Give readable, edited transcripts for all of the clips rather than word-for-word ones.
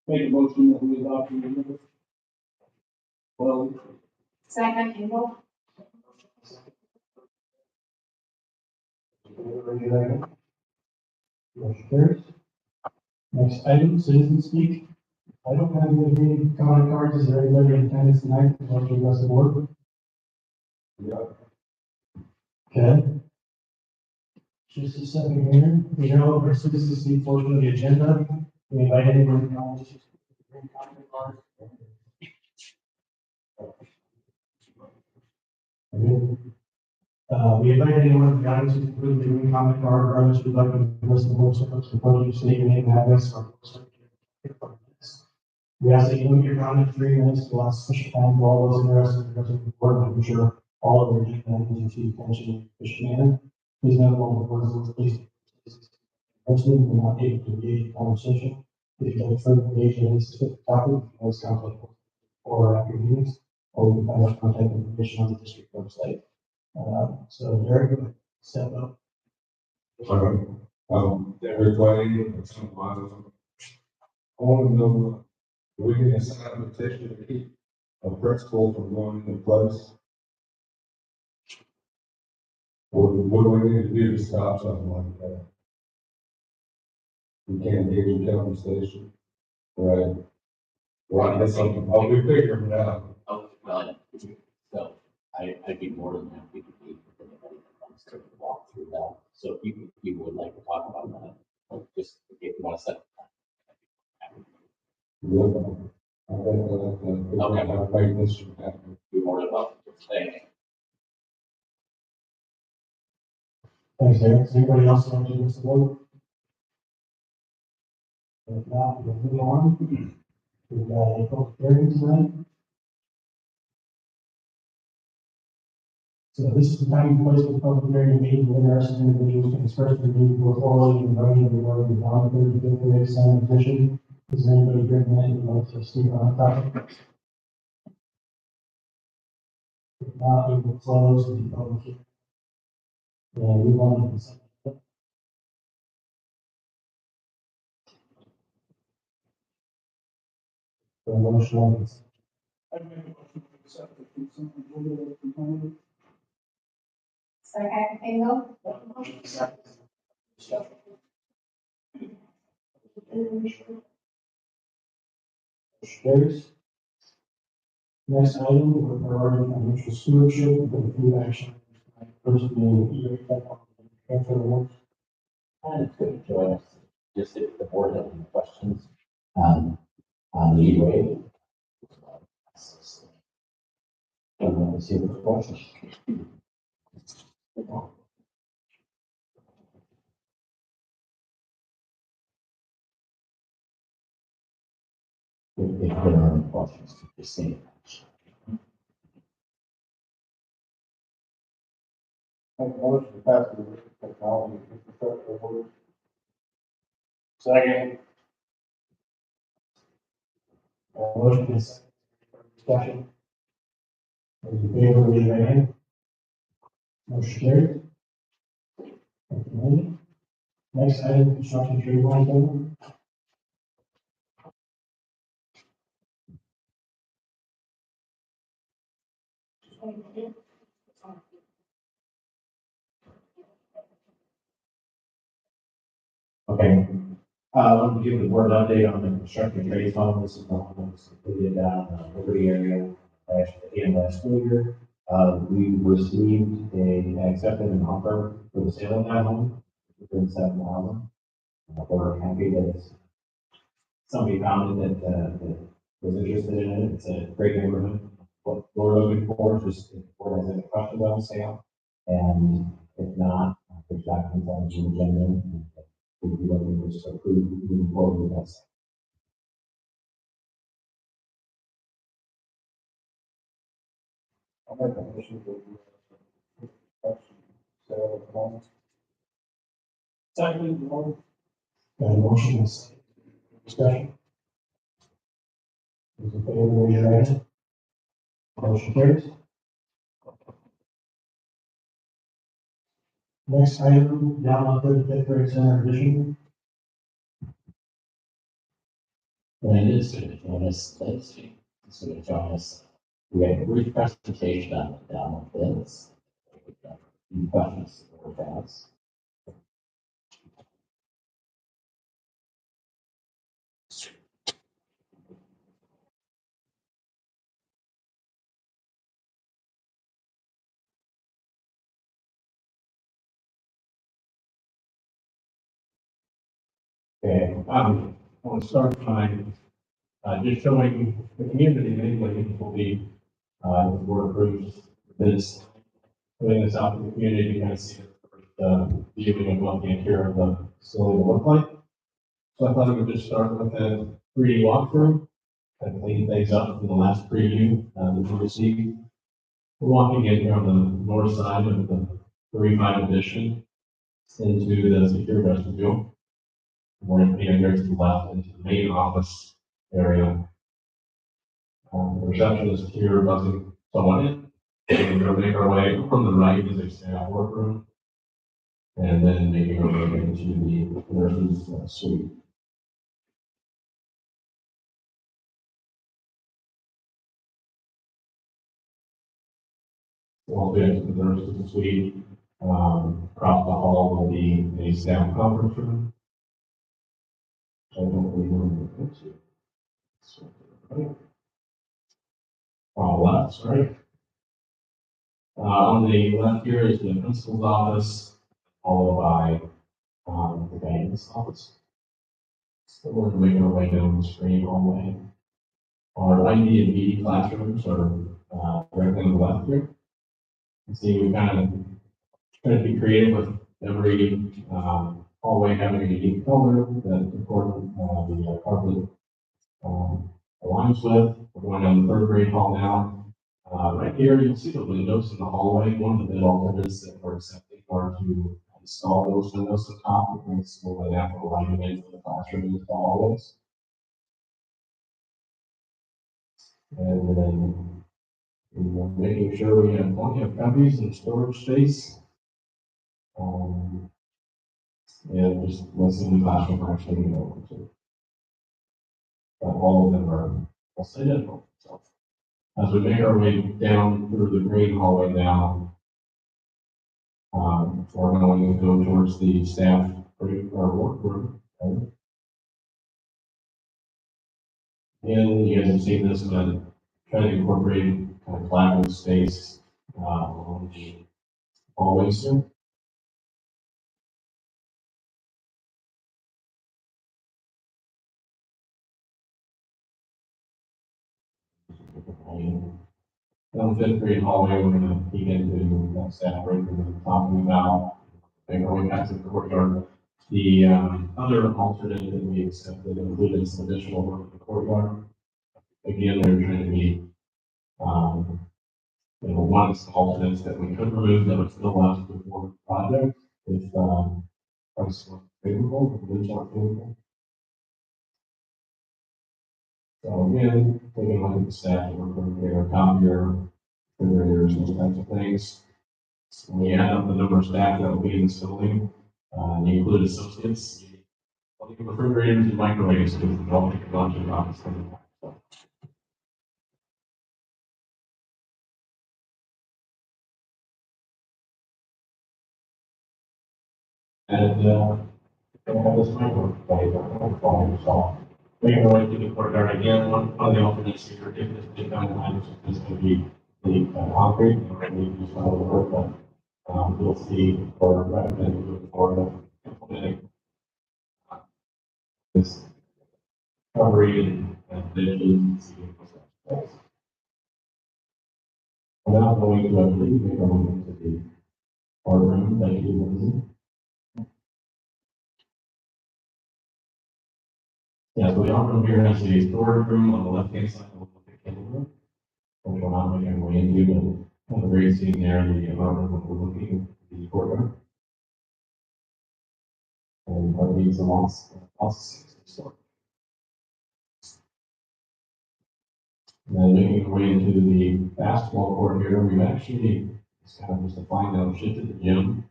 Make a motion that we adopt the minutes. Well, Second, Engel. Motion carries. Next item, citizen speak. I don't have any comment cards. Is there anybody in attendance tonight that wants to address the board? Okay. Just a second here. We know our citizen speak portion of the agenda. We invite anyone to comment cards. We invite anyone from the audience to include the green comment card, or others who'd like to address the board, to podium, state your name and address, or. We ask that you limit your comment to 3 minutes to allow sufficient time for all those interested in addressing the board, and ensure all of our agenda items receive attention in a efficient manner. Please note all the board's please. Mostly, we're not able to engage in conversation. If you'd like further engage in this specific topic, you can always contact us or after meetings, or you can find our contact information on the district website. So Derek, step up. Everybody, I want to know, we can assign a petition to keep a principal from going into place. What do we need to do to stop something like that? We can't engage in conversation, right? Well, that's something, I'll be figuring it out. Oh, well, so I'd be more than happy to meet with anybody that wants to walk through that. So if you would like to talk about that, like just if you want to set. Okay. This should happen. Be more about saying. Thanks, Derek. Does anybody else want to do this board? If not, we'll move on. We've got a public hearing tonight. So this is the time and place for the public hearing meeting with interested individuals can express their views both orally and writing regarding the voluntary declaration sign petition. Is there anybody here tonight who would like to speak on the topic? If not, we will close the public hearing. And we want to. The motion on this. I make a motion to accept the consent agenda as presented. Second, Engel. Carries. Next item, we're regarding financial stewardship for the food action. First being transfer awards. And it's good to join us. Just if the board has any questions on the E-way. Let's see the questions. If there are any questions, just say it. Make a motion to pass the technology infrastructure award. Second. Motion is discussion. Those in favor, raise your right hand. Motion carried. Thank you, Andy. Next item, construction tree line building. Okay, I want to give the board an update on the construction trades fund. This is the one that was completed down in the Liberty area at the end of last school year. We received accepted an offer for the sale of that home within 7,000. We're happy that somebody found it that was interested in it. It's a great neighborhood. What we're looking for is just if the board has any questions on the sale, and if not, there's documents on the agenda. We'll be looking for just approve moving forward with us. I'll make a motion to sale of homes. Second, Got a motion is discussion. Those in favor, raise your right hand. Motion carries. Next item, down on 35th grade center addition. And it is going to join us, let's see, it's going to join us. We have a brief presentation on the down of this. Any questions or doubts? Okay, I want to start by, just showing the community, anybody will be, the board approves this, putting this out to the community to kind of see the viewing of what the interior of the facility will look like. So I thought we would just start with a 3D walkthrough and clean things up from the last preview that we received. We're walking in here on the north side of the 35 addition into the secure vestibule. We're going to be here to the left into the main office area. The receptionist here buzzing someone in. And we're making our way from the right is a staff workroom. And then making our way into the nurse's suite. We'll be into the nurse's suite. Across the hall will be a staff conference room. I don't believe we're going to get to. Left, sorry. On the left here is the principal's office, followed by the guidance office. So we're making our way down the screen all the way. Our ID and BD classrooms are directly on the left here. You see, we kind of try to be creative with every hallway having a unique color that the carpet aligns with. We're going down the third grade hall now. Right here, you'll see the windows in the hallway. One of the bid alternates that we're accepting are to install those windows on top, which makes it a little natural lighting into the classroom into the hallways. And then making sure we have plenty of cubbies and storage space. And just listening to the classroom actually being open to. But all of them are, I'll say that. So as we make our way down through the green hallway now, we're going to go towards the staff workroom. Okay? And you guys have seen this, but try to incorporate kind of collaborative space along the hallways here. Down the fifth grade hallway, we're going to peek into that staff room that we're talking about. And going back to the courtyard. The other alternate that we accepted included some additional work in the courtyard. Again, they're trying to be, one of the alternates that we could remove that would still last before the project if price was favorable, if bids aren't favorable. So again, taking a look at the staff, we're going to get our copier, refrigerators, those types of things. When you add up the number of staff that will be in this building, you include associates, refrigerators and microwaves, because they'll take a bunch of office. And have this microwave volume solved. Making our way to the courtyard again, one of the alternates here, if this big guidelines is going to be the concrete, or we use some of the work that you'll see or recommend moving forward implementing this covering and visions. We're now going to, I believe, we're going into the boardroom. Thank you, Lindsay. Yeah, so the art room here has a storage room on the left-hand side of the camera, which we're not making our way into, but the very scene there, the art room that we're looking at the courtyard. And part of these are lots of storage. And then making our way into the basketball court here, we've actually, it's kind of just a fine down shifted the gym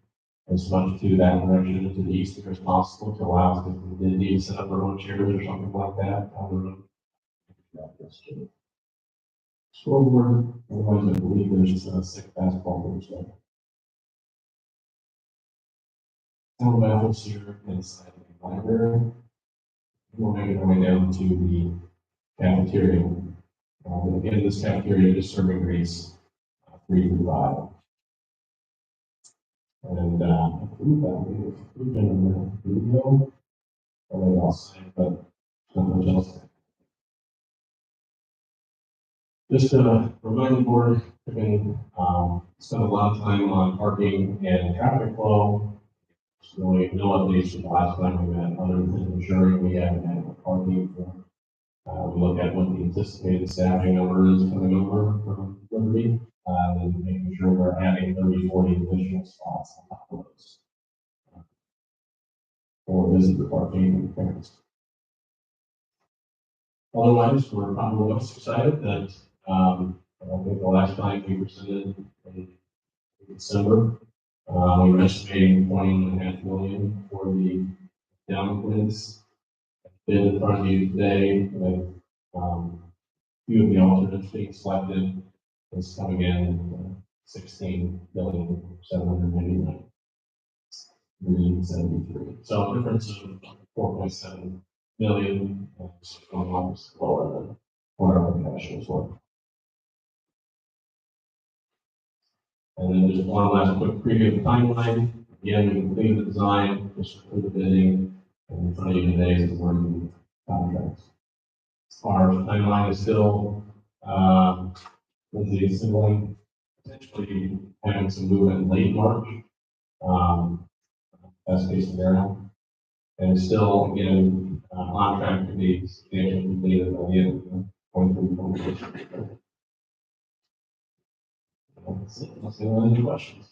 as much to that direction to the east as possible to allow us, if we did need to set up our own chairs or something like that on the road. Scoreboard, otherwise I believe there's 6 basketball courts there. Town battles here inside the library. We'll make our way down to the cafeteria. Again, this cafeteria is serving grades 3 through 5. And I believe that we've been in the video, or else, but not much else. Just to remind the board, we've been spent a lot of time on parking and traffic flow. There's really no updates from the last time we met, other than ensuring we have adequate parking for. We look at what the anticipated staffing number is coming over from Liberty, and making sure we're adding 30, 40 additional spots on top of those. For visitor parking and parents. Otherwise, we're probably most excited that, I think the last time we presented in December, we were estimating $20.5 million for the downgrades. Bid in front of you today with, few of the alternates being selected is coming in $16,799,373. So a difference of 4.7 million, almost lower than what our professionals were. And then just one last quick preview of the timeline. Again, we completed the design, just for the bidding, and in front of you today is the wording contracts. Our timeline is still, Lindsay is signaling, potentially having some movement in late March. Best case scenario. And still, again, on track to be substantially completed by the end of 2023. Let's see any questions.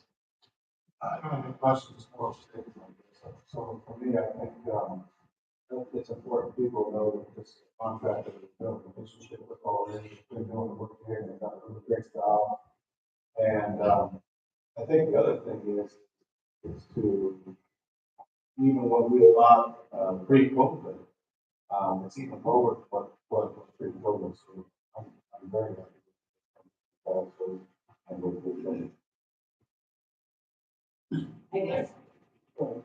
I don't have any questions for statements on this. So for me, I think, it's important people know that this contract is built, relationship with all this, been doing the work here, and they've done a really great job. And, I think the other thing is to, even when we allowed, pre-COVID, it's even lower what was pre-COVID, so I'm very happy. Also, I will be I guess. Sorry.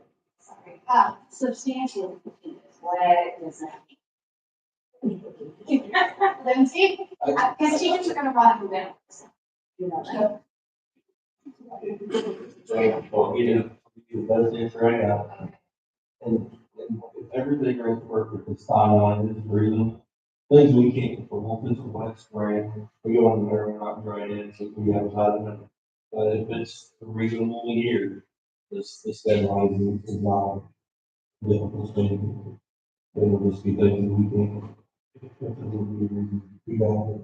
Substantially, what does that mean? Lindsay? Because teachers are gonna run the middle. You know, so. Well, you do the best answer right now. And if everything runs perfect, this timeline is breathing. Things we can't control, if it's a wet spring, we go on the river, we're not dry in, so we have time. But if it's a reasonable year, this deadline is not difficult thing. It will just be things that we can. We got it.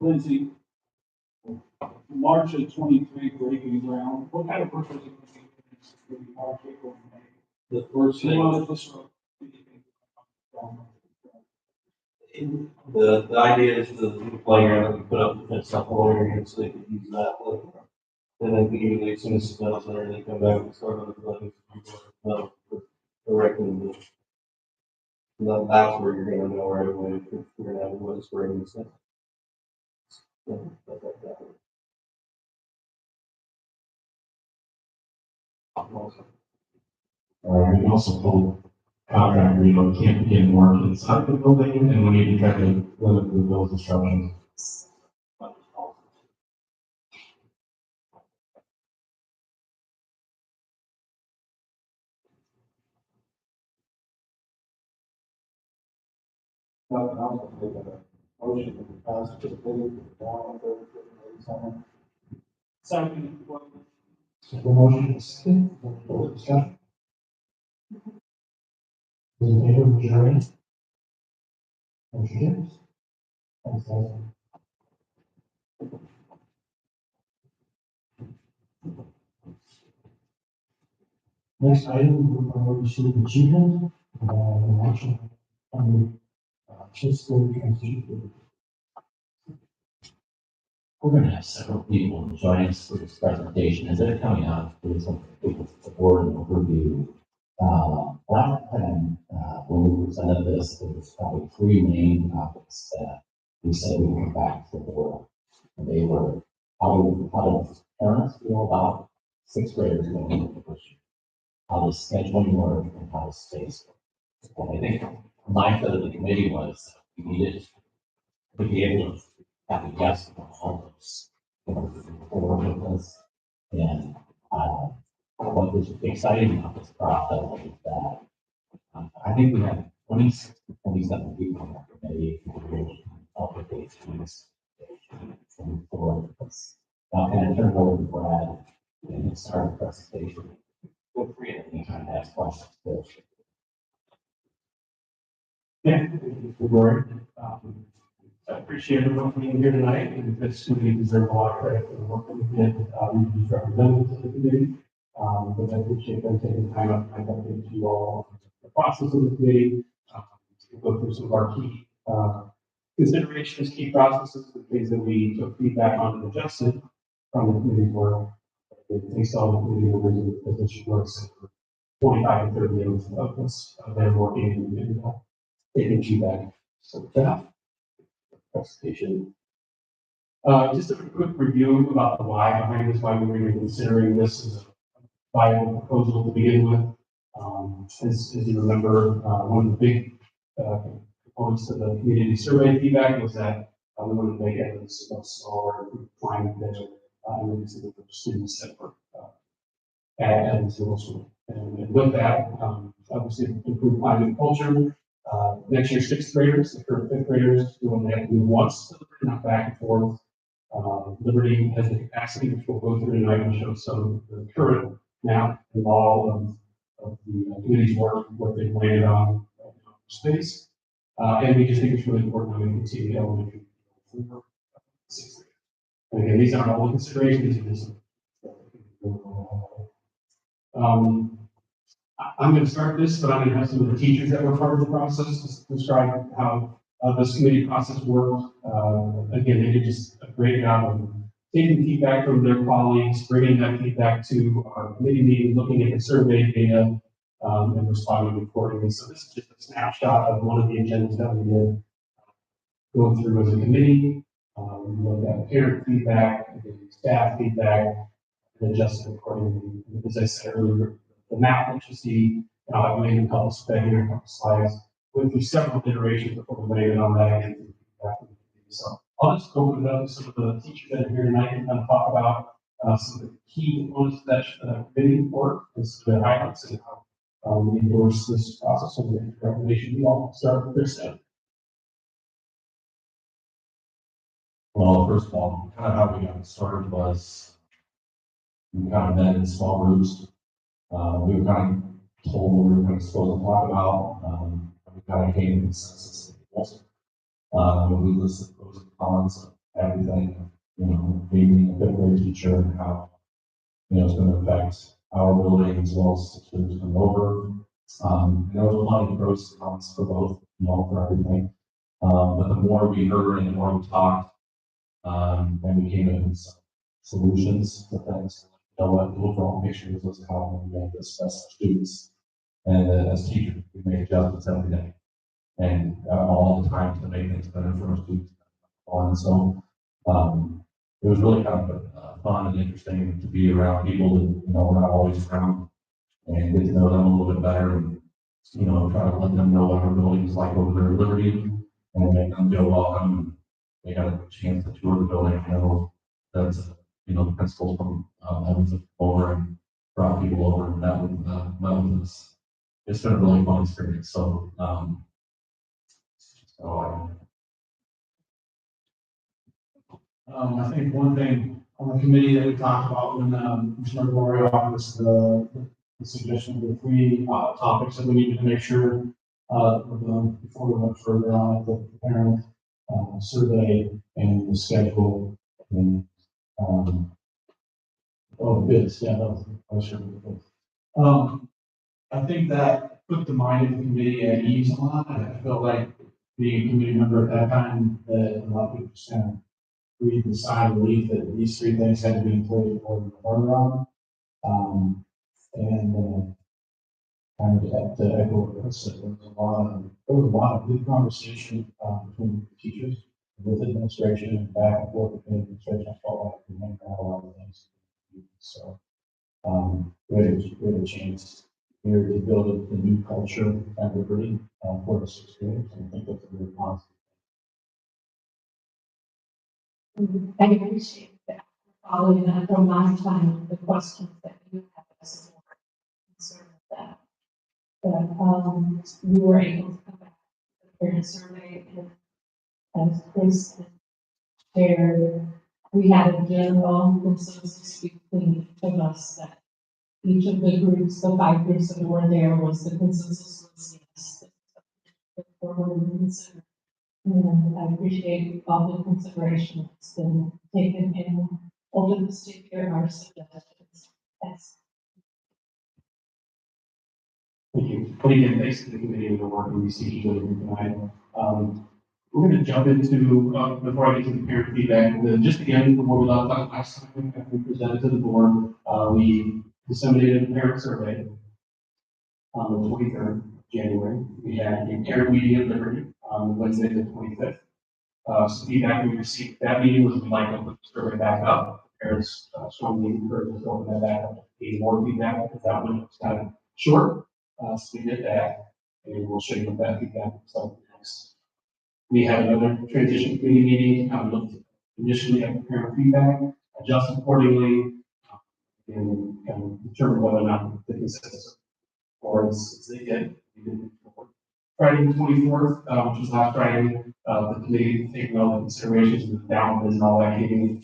Lindsay, March of 23 breaking ground, what kind of work was it going to be March, April, and May? The first So you thing, wanted this one? the idea is the playground, we put up the fence up all area so they can use that. And then immediately as soon as it smells there, they come back and start on the building. Directly. That's where you're gonna know right away if you're gonna have a wet spring and stuff. We also told contractor, can't begin work inside the building, and we need to try to limit the build's instructions. Nothing else, I'll take a motion to pass the bidding down the summer. Second, So the motion is second, for discussion. Those in favor, raise your hand. Motion carries. Thanks, guys. Next item, we're going to receive achievement, an action on the fiscal transition. We're gonna have several people join us for this presentation, as they're coming out, doing some people to the board and overview. Last time, when we presented this, there was probably three main topics that we said we would come back to the board. And they were, how do parents feel about sixth graders going into the first year? How does scheduling work and how does space work? And I think the mindset of the committee was we needed to be able to have a yes on all those, forward with us. And what was exciting about this process is that I think we had 26 to 27 people on our committee who helped with these things. And for us, now can I turn it over to Brad and start the presentation? Feel free at any time to ask questions. Yeah, thank you for Rory. I appreciate everyone being here tonight, and this committee deserves a lot of credit for the work that we did. We just represented to the committee. But I appreciate them taking time up to update you all on the process of the committee, to go through some of our key considerations, key processes, the things that we took feedback on and adjusted from the committee work. They saw the committee members in the position works for 45 and 30 minutes of this, they're working and taking feedback. So with that presentation. Just a quick review about the why behind this, why we're even considering this as a viable proposal to begin with. As you remember, one of the big components of the community survey feedback was that we wanted to make evidence of smaller climate there, and we consider the students that were at the school. And with that, obviously improve climate and culture. Next year, sixth graders, the current fifth graders, we want to have to move once to Liberty, not back and forth. Liberty has the capacity, which we'll go through tonight and show some of the current map and all of the community's work, what they've landed on space. And we just think it's really important that we continue elementary for sixth grade. And again, these aren't all the considerations, these are I'm going to start this, but I'm going to have some of the teachers that were part of the process to describe how this committee process worked. Again, they did just a great job of taking feedback from their colleagues, bringing that feedback to our committee meeting, looking at the survey data, and responding accordingly. So this is just a snapshot of one of the agendas that we did going through as a committee. We looked at parent feedback, staff feedback, and adjusted accordingly. As I said earlier, the map that you see, I've made a couple here, a couple slides, went through several iterations before we landed on that and feedback. So I'll just open it up to some of the teachers that are here tonight and kind of talk about some of the key components of that committee report, as the highlights and how we endorse this process and the recommendation. We all start with this step. Well, first of all, kind of how we got started was we kind of met in small groups. We were kind of told what we were going to supposed to talk about. We kind of came to consensus. We listed pros and cons of everything, being a fifth grade teacher and how, it's going to affect our building as well as the students come over. There was a lot of pros and cons for both, for everything. But the more we heard and the more we talked, and we came up with some solutions to things. The overall picture was how we make this best for students. And as teachers, we make adjustments every day and all the time to make things better for our students. And so it was really kind of fun and interesting to be around people that, we're not always around and get to know them a little bit better and, try to let them know what our building is like over there at Liberty and make them feel welcome. They got a chance to tour the building. That's the principals from over and brought people over and that with us. It's been a really fun experience. So, I think one thing on the committee that we talked about when Commissioner Gloria offered the suggestion of the three topics that we needed to make sure before we went further on the parent survey and the schedule and bids. Yeah, that was the question. I think that put the mind of the committee at ease a lot. I felt like being a committee member at that time that a lot of people just kind of breathed a sigh of relief that these three things had to be in place before the turnaround. And kind of to echo what Chris said, there was a lot of good conversation between the teachers, with administration, and back and forth with administration. I felt like we went around a lot of things. So we had a chance here to build a new culture at Liberty for the 6th grade. And I think that's a really positive. I appreciate that. Following that from last time, the questions that you have as a board concerned with that. But we were able to come back with the parent survey, and as Chris shared, we had a general consensus between each of us that each of the groups, the 5 groups that were there, was the consensus was yes. And I appreciate all the consideration that's been taken in holding us to care our suggestions. Yes. Thank you. And again, thanks to the committee and the work we received tonight. We're going to jump into, before I get to the parent feedback, just again, from what we left out last time, after we presented to the board, we disseminated a parent survey on the 23rd of January. We had a parent meeting at Liberty on Wednesday, the 25th. Some feedback we received at that meeting was we'd like to put the survey back up. Parents strongly encouraged us to open that back up, get more feedback, because that one was kind of short. So we did that, and we'll show you what that feedback looks like next. We had another transition committee meeting, kind of looked initially at the parent feedback, adjust accordingly, and kind of determine whether or not the consensus or as they did. Friday the 24th, which was last Friday, the committee taking all the considerations with down and all that, coming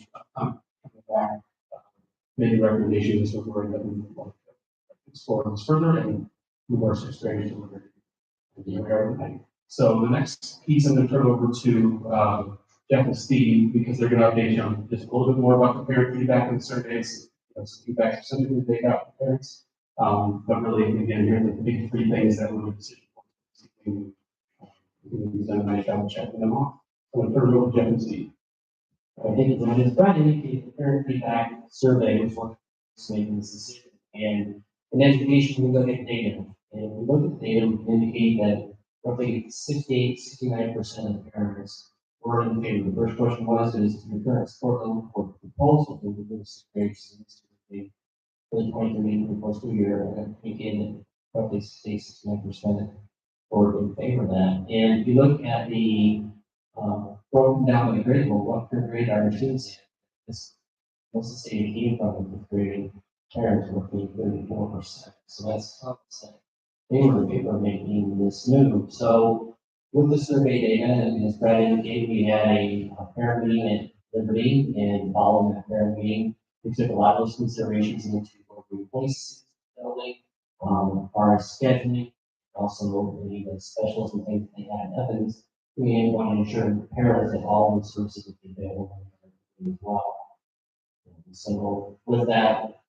back, making recommendations for where that we want to explore this further and move our experience to. So the next piece I'm going to turn over to Jeff and Steve, because they're going to update you on just a little bit more about the parent feedback and the surveys, some feedback specifically they got from parents. But really, again, here are the big 3 things that we're decision. We've done a nice job of checking them off. So I'm going to turn it over to Jeff and Steve. I think it's Brad indicated the parent feedback survey was what was making this decision. And in education, we look at data. And if we look at the data, we can indicate that roughly 68-69% of parents were in favor. The first question was, is your current support level for proposal to the 6th grade students for the 23-24 school year? And indicated roughly 69% were in favor of that. And if you look at the broken down by grade level, what grade are your students in? This most of the state came from the 5th grade parents were 34%. So that's 12%. They were in favor of making this move. So with the survey data, and as Brad indicated, we had a parent meeting at Liberty, and following that parent meeting, we took a lot of those considerations into what we place the building, our scheduling, also the specials and things they had in Evans. We want to ensure the parents that all the services would be available as well. And so with that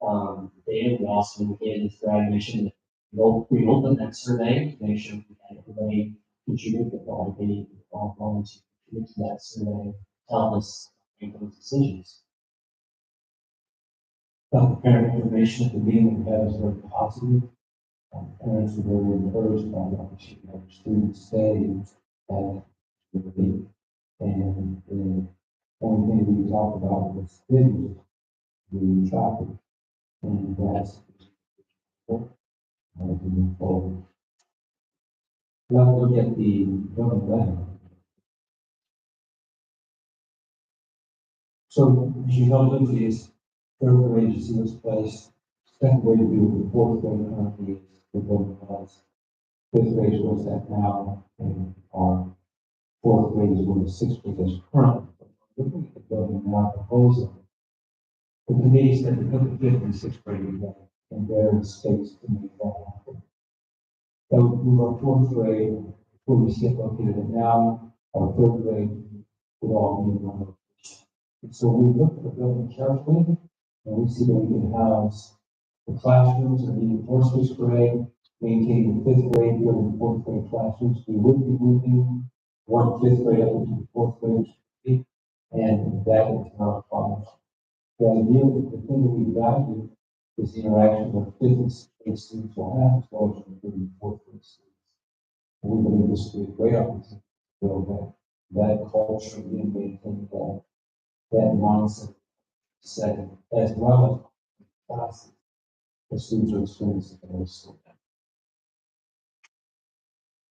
data, we also indicated this graduation that we opened that survey to make sure we had everybody contribute with all the all to contribute to that survey, help us make those decisions. The parent information at the meeting we had was very positive. Parents were very encouraged by the opportunity of students staying at Liberty. And the only thing we talked about was the traffic. And that's move forward. Now look at the government letter. So as you know, Liberty is 3rd grade is in this place. 2nd grade will be with the 4th grade currently is the building class. 5th grade is where it's at now, and our 4th grade is where the 6th grade is currently. Looking at the building now proposal, the committee said to put the 5th and 6th grade together, and there is space to make that happen. So we were 4th grade, where we sit located at now, our 3rd grade would all be in one location. And so we looked at the building carefully, and we see that we can house the classrooms are needed for 6th grade, maintaining the 5th grade, building 4th grade classrooms. We would be moving 1 5th grade up into the 4th grade. and that is not fun. The idea, the thing that we value is the interaction that business students will have as well as the workplace students. We believe this will be a great opportunity to build that culture and maintain that mindset setting as well as classes the students are experiencing in the school.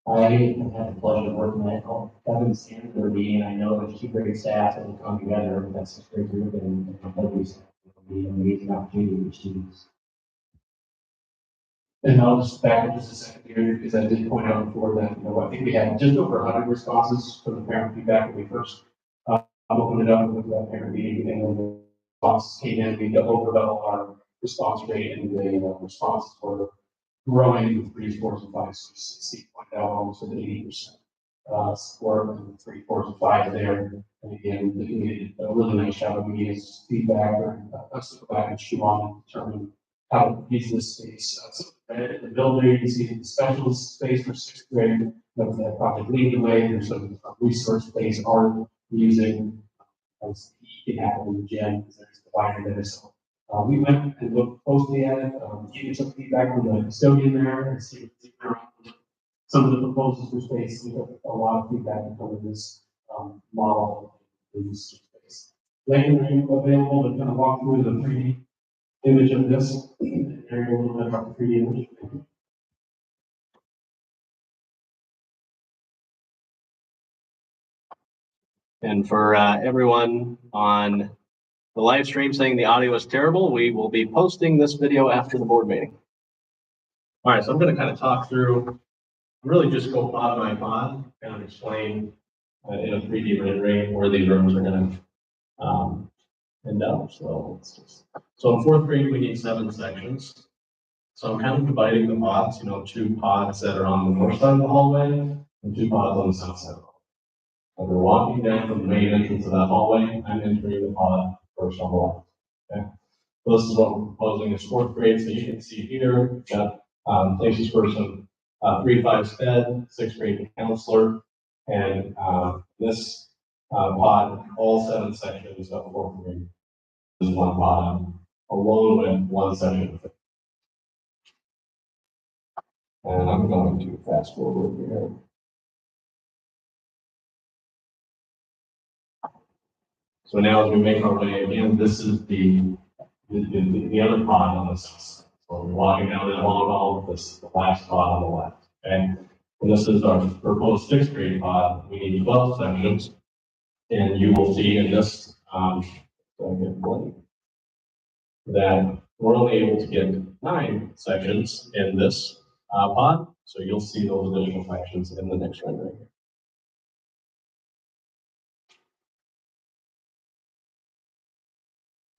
I have had the pleasure of working at Kevin Stanford, and I know that two great staff that will come together, that's a great group, and always will be an amazing opportunity for students. And I'll just back up just a second here, because I did point out before that, I think we had just over 100 responses from the parent feedback when we first opened it up with that parent meeting, and then the responses came in, we over double our response rate, and the responses were growing with 3s, 4s, and 5s. So Steve pointed out almost at 80% support, and 3, 4s, and 5s there. And again, we did a really nice job of giving us feedback, or us to go back and chew on and determine how to use this space. The building, you see the specialist space for 6th grade, that project leading the way. There's some resource space art using, as you can have in the gym, because there's the binder there. So we went and looked closely at it, gave some feedback from the custodian there, and see some of the proposals for space. We got a lot of feedback from this model of use space. Later, are you available to kind of walk through the 3D image of this? Area a little bit about the 3D image. And for everyone on the live stream saying the audio is terrible, we will be posting this video after the board meeting. All right, so I'm going to kind of talk through, really just go pod by pod, kind of explain in a 3D rendering where these rooms are going to end up. So it's just, so in 4th grade, we need 7 sections. So I'm kind of dividing the pods, 2 pods that are on the north side of the hallway and 2 pods on the south side of the hallway. As we're walking down from the main entrance of that hallway, I'm entering the pod first on the left. Okay. So this is what we're proposing as 4th grade. So you can see here, we've got places for some 3 to 5 SPED, 6th grade counselor, and this pod, all 7 sections of 4th grade is one pod, along with 1 section. And I'm going to fast forward here. So now as we make our way again, this is the other pod on the south side. So we're walking down the hall, this is the last pod on the left. Okay. And this is our proposed 6th grade pod. We need 12 sections. And you will see in this that we're only able to get 9 sections in this pod. So you'll see those additional sections in the next rendering.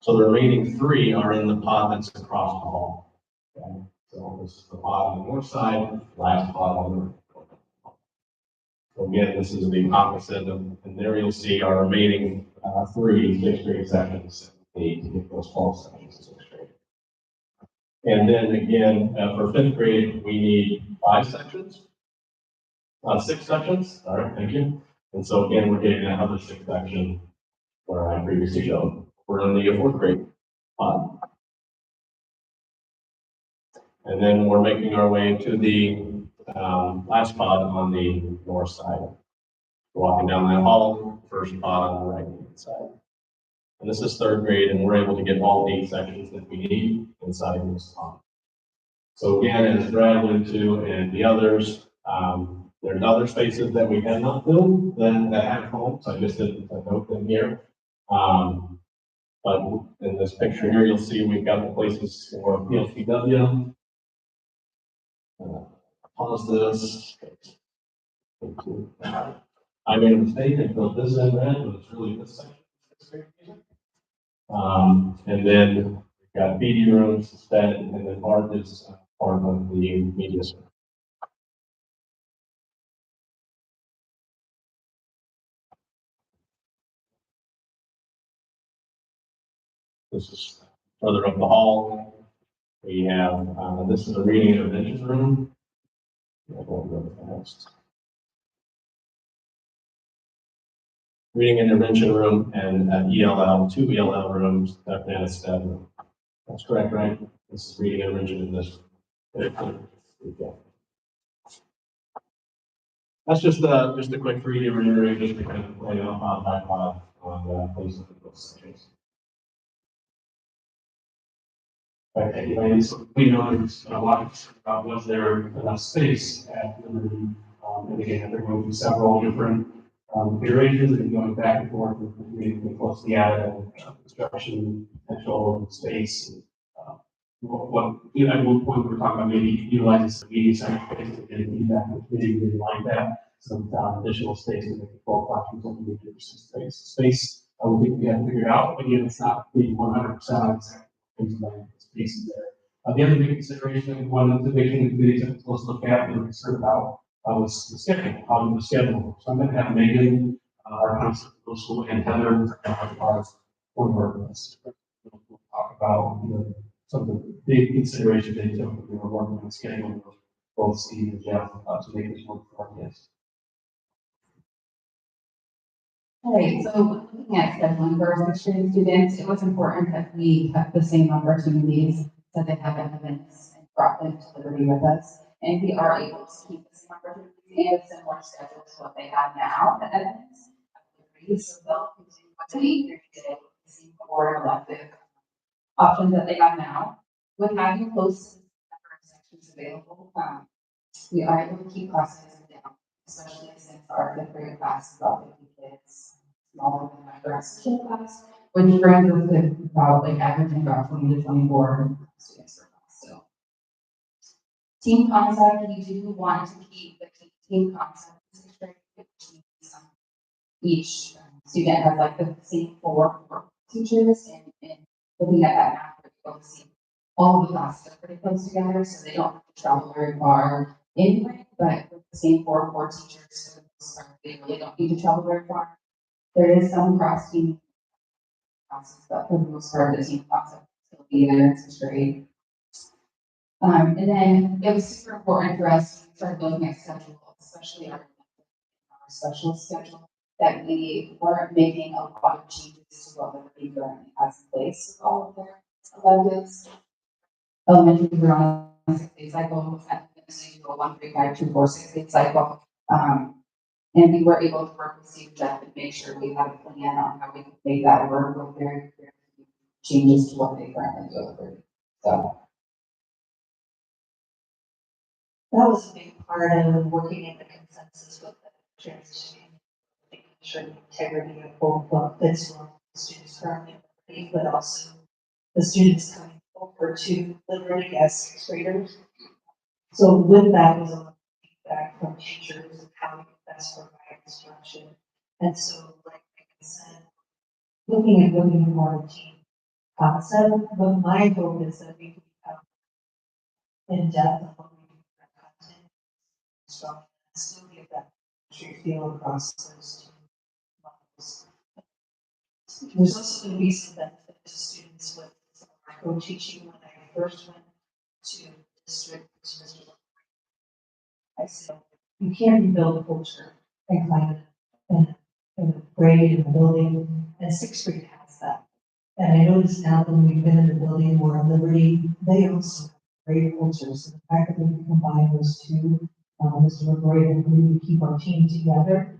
So the remaining 3 are in the pod that's across the hall. Okay. So this is the pod on the north side, last pod on the right. So again, this is the opposite of, and there you'll see our remaining 3 6th grade sections, 8 to get those 12 sections in 6th grade. And then again, for 5th grade, we need 5 sections, 6 sections, all right, thank you. And so again, we're getting that other 6th section where I previously showed. We're in the 4th grade pod. And then we're making our way to the last pod on the north side. Walking down that hall, first pod on the right hand side. And this is 3rd grade, and we're able to get all 8 sections that we need inside this pod. So again, as Brad alluded to and the others, there's other spaces that we have not filled that have homes. I just didn't note them here. But in this picture here, you'll see we've got the places for PLCW. Pause this. I made a mistake and put this in red, but it's really this section. And then we've got BD rooms, SPED, and then art is part of the media center. This is further up the hall. We have, this is a reading intervention room. I won't go fast. reading intervention room, and an ELL, 2 ELL rooms, and a STEM room. That's correct, right? This is reading intervention in this. Okay. That's just a quick read and reiterate, just to kind of lay it on that on places of those things. Okay, and so we know there's a lot about was there enough space at Liberty, and again, they're going through several different iterations and going back and forth with close to the attic, construction, potential space. And, you know, at one point we were talking about maybe utilizing some media center space and getting feedback from the committee, really like that. Some additional space to make the full classrooms and make it space. Space, I would think we have to figure it out. Again, it's not being 100% things like spaces there. The other big consideration, one of the big things the committee took a close look at and concerned about was the schedule, how we schedule. So I'm going to have Megan, our concept middle school, and Heather, our one of our we'll talk about some of the big considerations they took when we were working on scheduling both Steve and Jeff to make this work for our kids. All right, so looking at scheduling for our experienced students, it was important that we have the same opportunities that they have at events and brought them to Liberty with us. And we are able to keep the same opportunities and a similar schedule to what they have now at events. So they'll continue to meet their same core elective options that they have now. With having close number of sections available, we are able to keep classes down, especially since our fifth grade class is about 50 kids, smaller than my first class, which brings us to about averaging about 20 to 24 students per class. So, team concept, we do want to keep the team concept in sixth grade. Each student has the same 4 teachers, and looking at that map, we're able to see all of the classes are pretty close together, so they don't have to travel very far anyway, but with the same 4 teachers, for the most part, they really don't need to travel very far. There is some cross-team classes, but for the most part, the team concept will be there in sixth grade. And then it was super important for us to start looking at schedule, especially our special schedule, that we weren't making a lot of changes to what Liberty currently has in place with all of their electives. Elementary, we're on a 6-day cycle, at the 1-3-5-2-4 6-day cycle. And we were able to work with Steve Jeff and make sure we had a plan on how we could make that work with very changes to what they currently do at Liberty. So that was a big part of working in the consensus with the transition, making sure the integrity of both fits for the students currently, but also the students coming over to Liberty as sixth graders. So with that was a lot of feedback from teachers and how we could best provide instruction. And so, like I said, looking at building more team concept, but my hope is that we can have in depth of what we do for content, strong, and still give that feel across those two models. There's also going to be some benefit to students with co-teaching. When I first went to district, I said, you can't rebuild culture and climate in a grade in a building, and sixth grade has that. And I notice now when we've been in the building more in Liberty, they also have great cultures. And the fact that we can combine those two is a great and really keep our team together.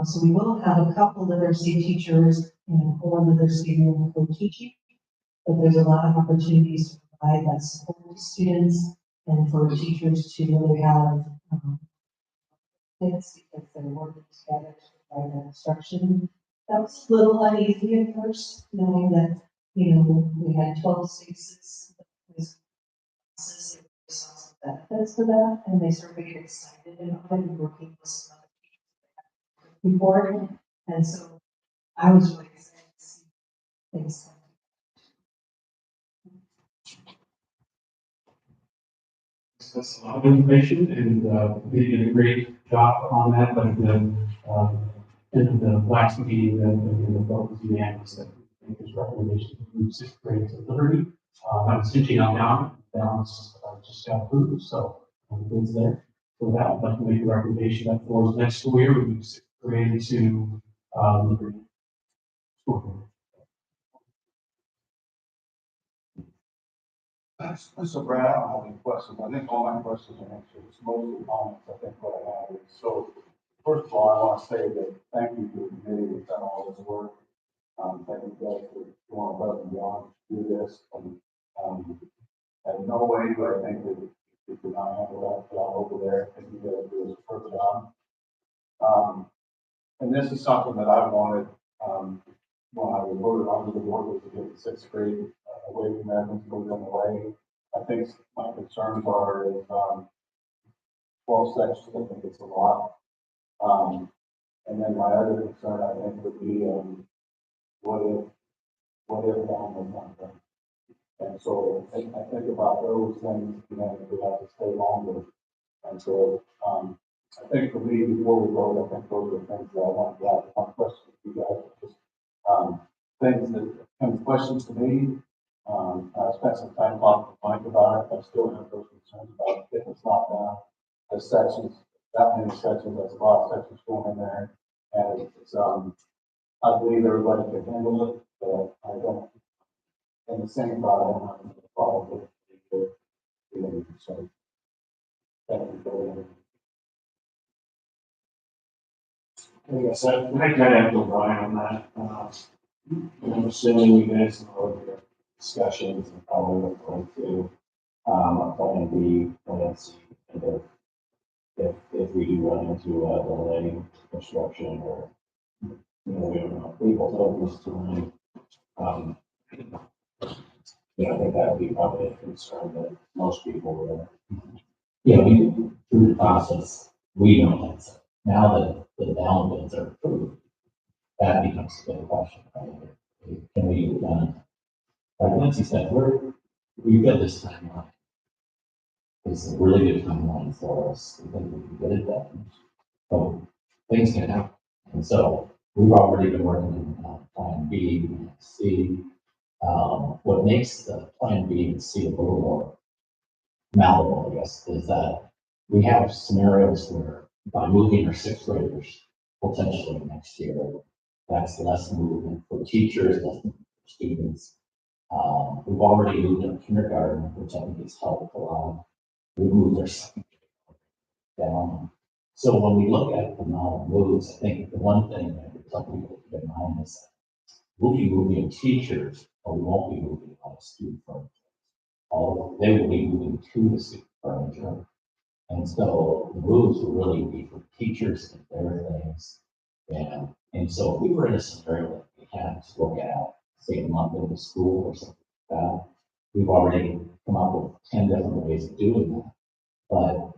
So we will have a couple literacy teachers and 4 literacy room co-teaching, but there's a lot of opportunities to provide that support to students and for teachers to really have kids because they're working together to provide that instruction. That was a little uneasy at first, knowing that, we had 12 spaces, saw some benefits for that, and they started to get excited and already working with some other people before. And so I was really excited to see things. That's a lot of information, and they did a great job on that, but in the last meeting, in the vote was unanimous that I think his recommendation to move sixth grade to Liberty. I was hitching on down, just got approved, so things there. So that, I'd like to make a recommendation that for next school year, we move sixth grade to So Brad, I don't have any questions. I think all my questions are answered. It's mostly comments. I think what I have is, so first of all, I want to say that thank you to the committee that's done all this work. Thank you guys for going above and beyond to do this. And no way do I think that we could not handle that job over there. I think you guys do a superb job. And this is something that I wanted, when I was voted onto the board, was to get the sixth grade away from Evans, move them away. I think my concerns are is, 12 sections, I think it's a lot. And then my other concern, I think, would be, what if down was not done? And so I think about those things, and then we have to stay longer. And so, I think for me, before we vote, I think those are the things that I want to have one question to you guys, just, things that come questions to me. I spent some time talking to Mike about it. I still have those concerns about if it's not done. The sections, that many sections, there's a lot of sections going in there. And it's, I believe everybody can handle it, but I don't. And the same about I don't have any problem with it. So, thank you for Yes, I kind of have to rely on that. I'm assuming you guys know your discussions and probably look like to, a plan B, plan C, and if we do run into a delay, construction, or, we don't know, people focus to, I think that would be probably a concern that most people would. Yeah, we, through the process, we know that. Now that the down bids are approved, that becomes a big question, right? Can we get it done? Like Nancy said, we've got this timeline. It's a really good timeline for us. We think we can get it done. So things can happen. And so we've already been working on plan B and C. What makes the plan B and C a little more malleable, I guess, is that we have scenarios where by moving our sixth graders potentially next year, that's less movement for teachers, less movement for students. We've already moved our kindergarten, which I think has helped a lot. We moved our second grade down. So when we look at the amount of moves, I think the one thing that we tell people to keep in mind is that we'll be moving teachers, but we won't be moving a lot of student furniture. They will be moving to the student furniture. And so the moves will really be for teachers and their things. And so if we were in a scenario that we had to look at, say, a month into school or something like that, we've already come up with 10 different ways of doing that. But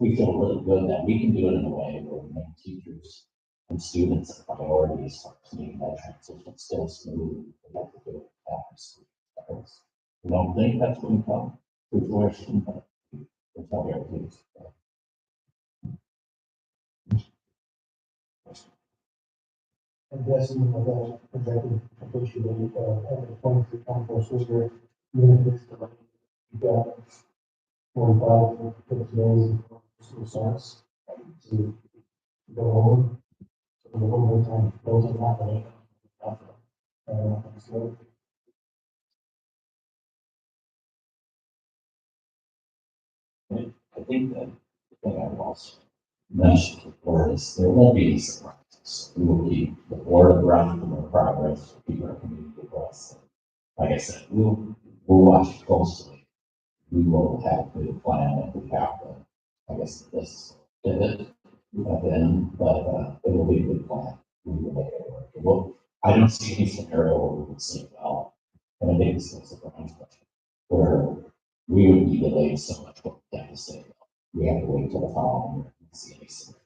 we feel really good that we can do it in a way where we make teachers and students a priority as far as making that transition still smooth. We have to do it after school. We don't think that's going to come to fruition, but it's not very pleased. I'm guessing that projected completion date, at the 23-24 school year, even if it's delayed, you've got 45 to 50 days before school starts to go home. So a little bit of time goes in that way. So I think that the thing I've also mentioned before is there won't be any surprises. We will keep the board abreast of our progress, keep our community abreast. Like I said, we'll watch it closely. We will have to plan if we have to, I guess, this pivot at the end, but it will be a good plan. We will make it work. I don't see any scenario where we would say, well, and I think this is a Brian's question, where we would be delayed so much, what we have to say, we have to wait till the following year to see any scenario.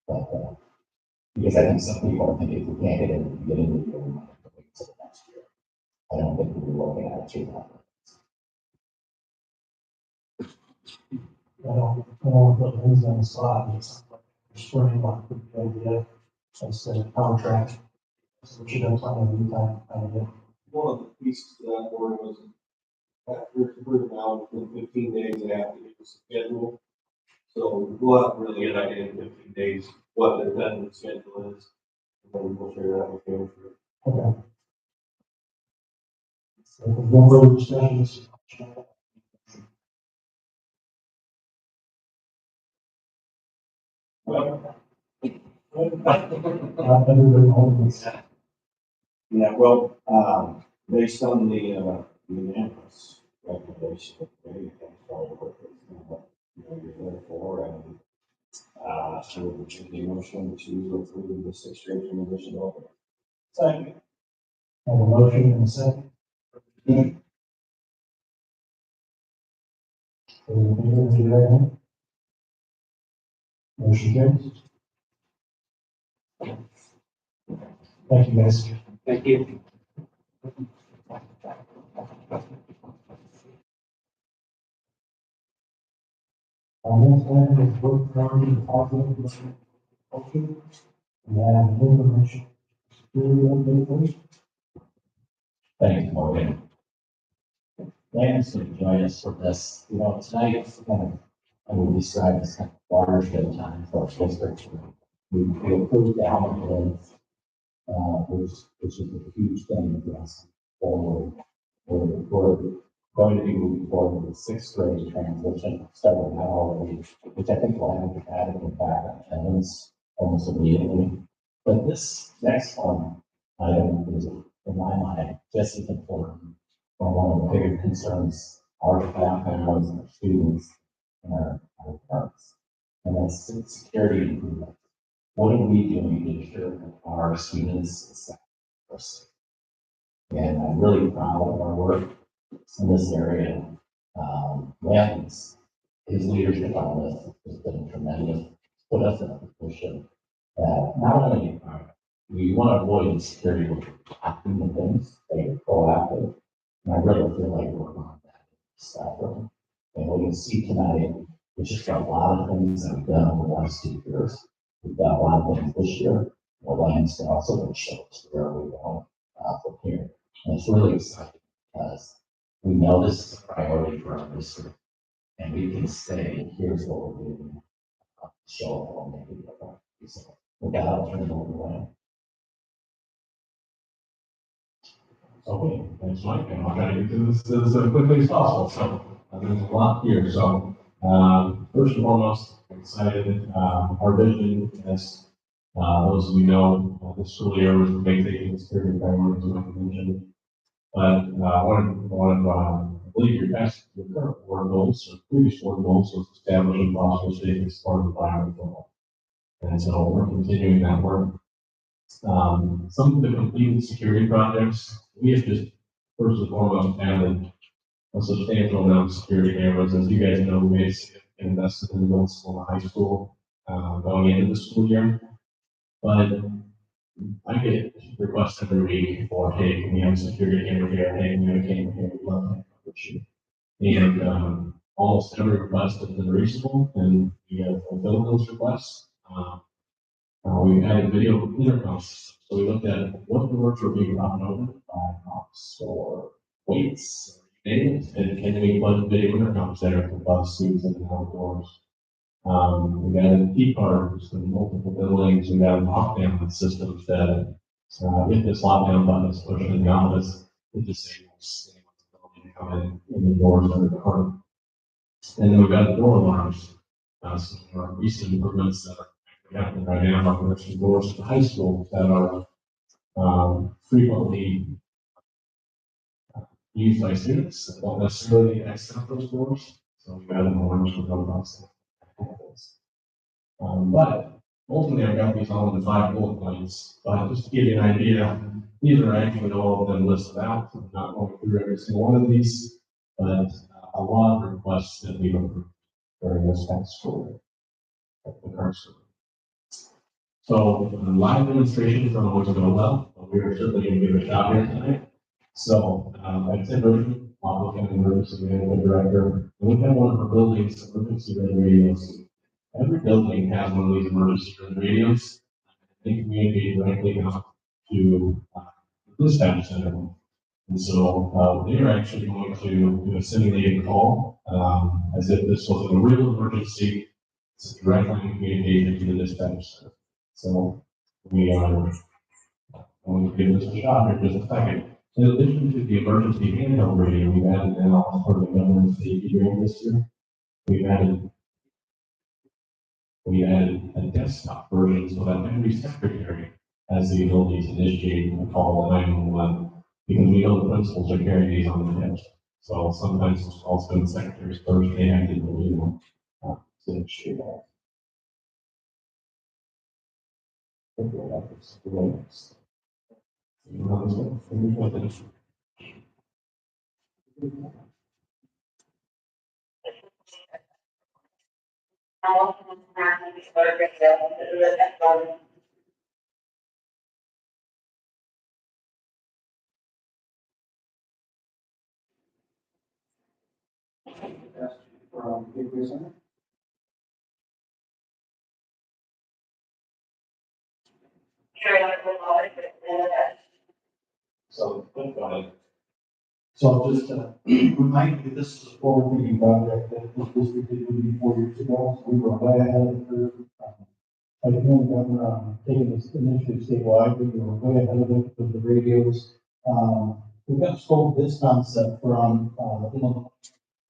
But, because I think some people are thinking if we can't get in the beginning of the year, we might have to wait until the next year. I don't think we'll be looking at it too long. I don't put things on the spot, it's something like spring, like the idea, as a contract. So we should have plenty of lead time, idea. One of the pieces of that board was after it's approved now, within 15 days, they have to get the schedule. So we'll have really an idea in 15 days what their tentative schedule is. then we'll share that with you. Okay. So, if there's no further discussion, this everybody hold this. Yeah, well, based on the unanimous recommendation, maybe that's all what you're there for, and, I would make the motion to approve the sixth grade transition over. Second. Have a motion and a second. Those in favor, raise your right hand. Motion carries. Thank you, guys. Thank you. Next item is vote regarding the possible culture. We have information. Security update, please. Thanks, Morgan. Thanks for joining us for this. You know, tonight, it's kind of, I would describe as kind of watershed time for our district. We approved the Hamilton, which is a huge thing for us forward. We're going to be moving forward with the sixth grade transition, starting now already, which I think will have an added impact on attendance almost immediately. But this next one item is, in my mind, just as important. One of the bigger concerns our staff members and our students and our parents. And that's security improvement. What are we doing to ensure that our students are safe? And I'm really proud of our work in this area. Lance, his leadership on this has been tremendous. Put us in a position that not only we want to avoid security with acting the things, they are proactive. And I really feel like we're on that stuff. And what you'll see tonight, it's just got a lot of things that we've done over the last 2 years. We've got a lot of things this year. Well, Lance also going to show us where we're going from here. And it's really exciting because we know this is a priority for our district. And we can say, here's what we're doing. Show it all, make it different. So with that, I'll turn it over to Lance. Okay, thanks, Mike, and I'll try to get to this as quickly as possible. So there's a lot here. So first and foremost, I'm excited. Our vision, as those of you know, this school year was to make taking security priorities, like I mentioned. But I believe your current board goals or previous board goals was to establish and foster safe and supportive environment for all. And so we're continuing that work. Some of the completed security projects, we have just first and foremost added a substantial amount of security cameras. As you guys know, we made significant investment in the middle school and high school going into the school year. But I get requests every week for, hey, can we have a security camera here? Hey, can we have a camera here? We'd love to have it. And almost every request has been reasonable, and we have fulfilled those requests. We've added video intercom systems. So we looked at what doors were being gotten open by cops or weights, and can we put video intercoms there to bus students in and out of doors? We've added key cards in multiple buildings. We've added lockdown systems that if this lockdown button is pushed in the office, it disables anyone to come in the doors under the car. And then we've got the door alarms. Some of our recent improvements that are happening right now are some doors at the high school that are frequently used by students that don't necessarily access those doors. So we've added alarms for those. But ultimately, I've got these all in 5 bullet points. But just to give you an idea, these are actually all of them listed out. I'm not going through every single one of these, but a lot of requests that we've approved during this past school year, the current school. So live demonstrations don't always go well, but we are certainly going to give it a shot here tonight. So at Tim Burton, County Emergency Management Director, and we have one of our buildings, emergency radios. Every building has one of these emergency radios. They communicate directly out to the dispatch center. And so they are actually going to do a simulated call as if this was a real emergency. It's a direct line communication to the dispatch center. So we are going to give this a shot in just a second. In addition to the emergency handheld radio, we've added now as part of the government safety grant this year. We added a desktop version so that every secretary has the ability to initiate a call to 911, because we know the principals are carrying these on their heads. So sometimes it's also in secretaries first, they have to believe them to initiate that. From Gateway Center. So, go ahead. So I'll just remind you, this is a forward thinking project that this district did maybe 4 years ago, so we were way ahead of the curve. I think the governor taking this initiative statewide, we were way ahead of it with the radios. We got sold this concept from Illinois,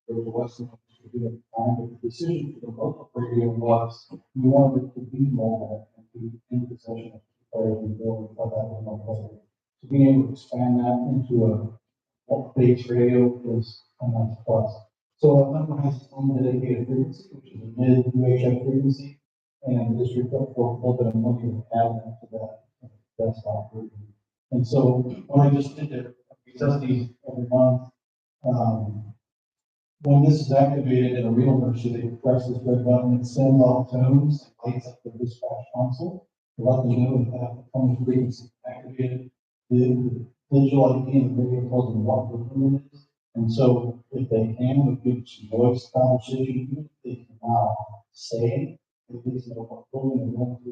there was a Western District at the time, but the decision for the local radio was we wanted it to be mobile and be in possession of the players and building for that remote. So being able to expand that into a base radio is a nice plus. So Ottumwa has its own dedicated frequency, which is a mid UHF frequency, and the district up for a little bit of money to add that to that desktop version. And so when I just did it, we test these every month. When this is activated in a real emergency, they press this red button and sends off tones and lights up the dispatch console to let them know that the phone frequency is activated. The digital ID and the radio tells them what room it is. And so if they can, with good voice conversation, they can now say, at least know what room they're going to,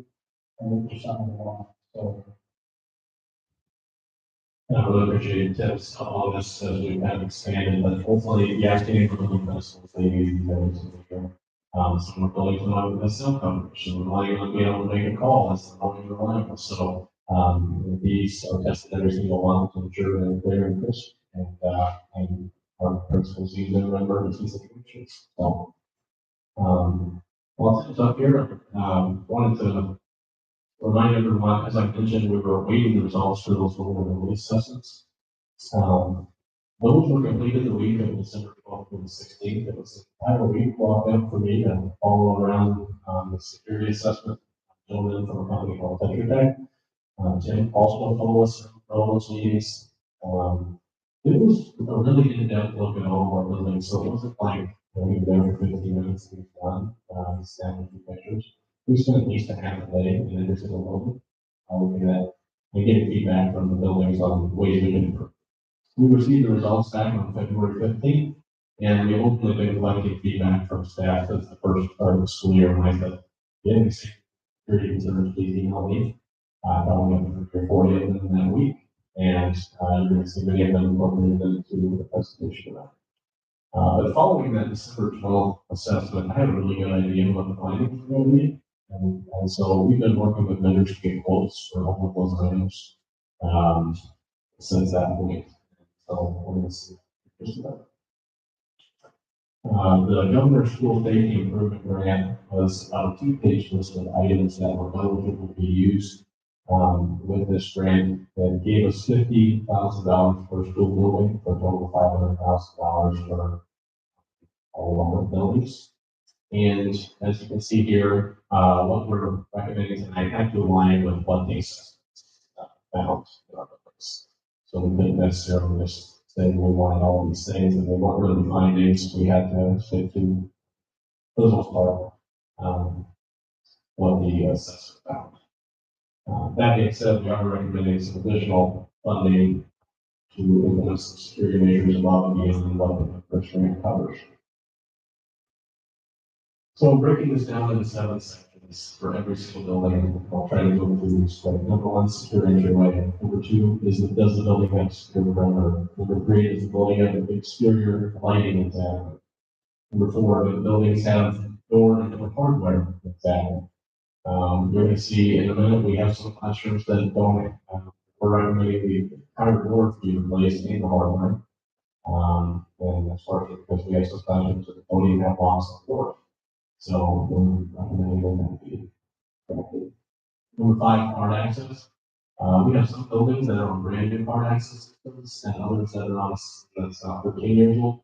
and if something wrong. So. I really appreciate tips on this as we kind of expanded, but hopefully, yeah, getting from the principals, they use these areas in the future. Some are building some of cell coverage, so we're not going to be able to make a call, that's not going to be reliable. So, these are tested every single month to ensure that they're in crisp, and our principals use them in emergency situations. So, well, since up here, wanted to remind everyone, as I mentioned, we were awaiting the results for those local release assessments. Those were completed the week of December 12th and 16th. It was an entire week locked up for me to follow around the security assessment. Gentleman from a company called Tetra Tech. Tim also told us all those meetings. It was a really in-depth look at all of our buildings, so it wasn't like we were there for 15 minutes and we're done, snapping a few pictures. We spent at least a half a day in every single building, looking at and getting feedback from the buildings on ways we can improve. We received the results back on February 15th, and we ultimately been collecting feedback from staff since the first part of the school year. When I said, getting security concerns, please email me. Probably have 3 or 4 of them that week, and you're going to see many of them incorporated into the presentation of that. But following that December 12th assessment, I had a really good idea of what the findings were going to be. And so we've been working with vendors to get quotes for all of those items since that point. So we're going to see just that. The governor's school safety improvement grant was a 2-page list of items that were eligible to be used with this grant that gave us $50,000 for school building for a total of $500,000 for all of our buildings. And as you can see here, what we're recommending tonight had to align with what the assessments found in our buildings. So we didn't necessarily just say we wanted all of these things and they weren't really findings. We had to stick to, for the most part, what the assessment found. That being said, we are recommending some additional funding to implement some security measures above and beyond what the first grant covers. So breaking this down into 7 sections for every single building, I'll try to go through these. So number 1, secure entryway. Number 2 is does the building have secure perimeter? Number 3 is the building have exterior lighting exam. Number 4, do the buildings have door and door hardware exam? You're going to see in a minute we have some classrooms that don't we're recommending the entire board to be replaced in the hardware. And that's partly because we have suspensions that don't even have locks on the door. So we're recommending that be corrected. Number 5, card access. We have some buildings that are on brand new card access systems and others that are on, that's 13 years old.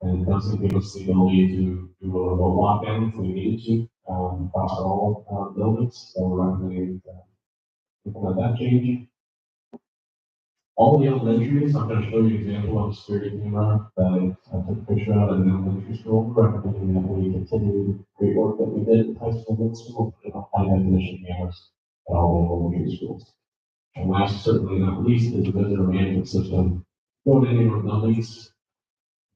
And it doesn't give us the ability to do a remote lockdown if we needed to, across all buildings. So we're recommending implement that change. All the elementaries, I'm going to show you an example of a security camera that I took a picture of in an elementary school. We're recommending that we continue the great work that we did at high school, middle school, put up high definition cameras at all the elementary schools. And last, certainly not least, is the visitor management system. Go to any of our buildings.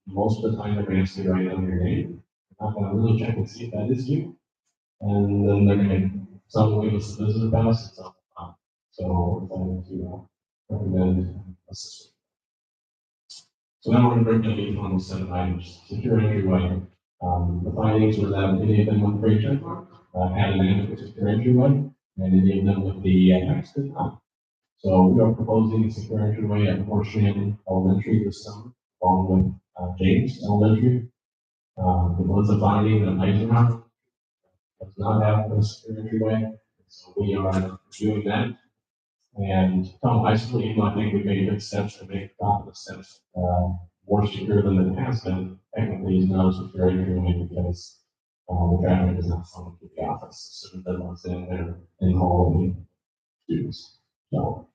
Most of the time, they're going to say right under your name. I'm not going to really check and see if that is you. And then they're going to, some will give us the visitor pass, and some will not. So we're going to recommend a system. So now we're going to break down each one of the 7 items. Secure entryway. The findings were that any of them with pre check had an adequate secure entryway, and any of them with the X did not. So we are proposing a secure entryway at Portion Elementary this summer, along with James Elementary. It was a finding that Eisenhower does not have a secure entryway, so we are doing that. And High School, even though I think we made good steps to make the steps more secure than it has been, technically is not a secure entryway because the traffic is not flowing to the office. So everyone's in there in the hallway, students. So,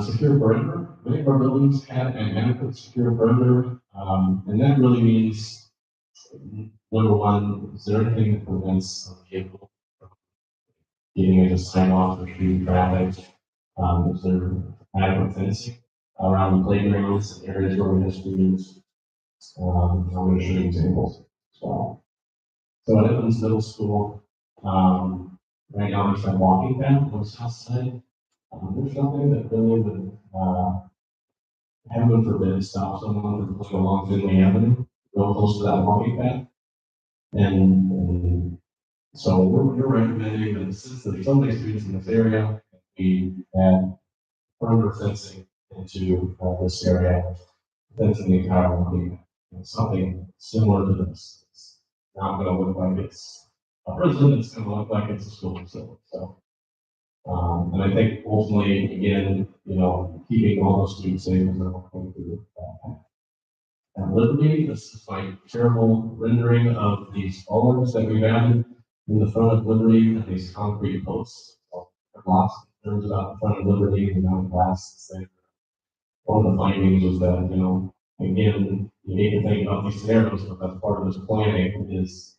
secure perimeter. Many of our buildings have an adequate secure perimeter, and that really means, number one, is there anything that prevents a vehicle from getting into sidewalk or street traffic? Is there adequate fencing around the playgrounds and areas where we have students? I'm going to show you examples as well. So at Evans Middle School, right now there's a walking path on the south side. There's something that really would, heaven forbid, stop someone from going along Finley Avenue, real close to that walking path. And so we're recommending that since there's so many students in this area, we add further fencing into this area, fencing the entire walking path. And something similar to this. It's not going to look like it's a prison, it's going to look like it's a school facility. So. And I think ultimately, again, keeping all those students safe is not going to do that. At Liberty, this is my terrible rendering of these bollards that we've added in the front of Liberty and these concrete posts. So, there are lots of concerns about the front of Liberty and the glass thing. One of the findings was that, again, you need to think about these scenarios, but that's part of this planning is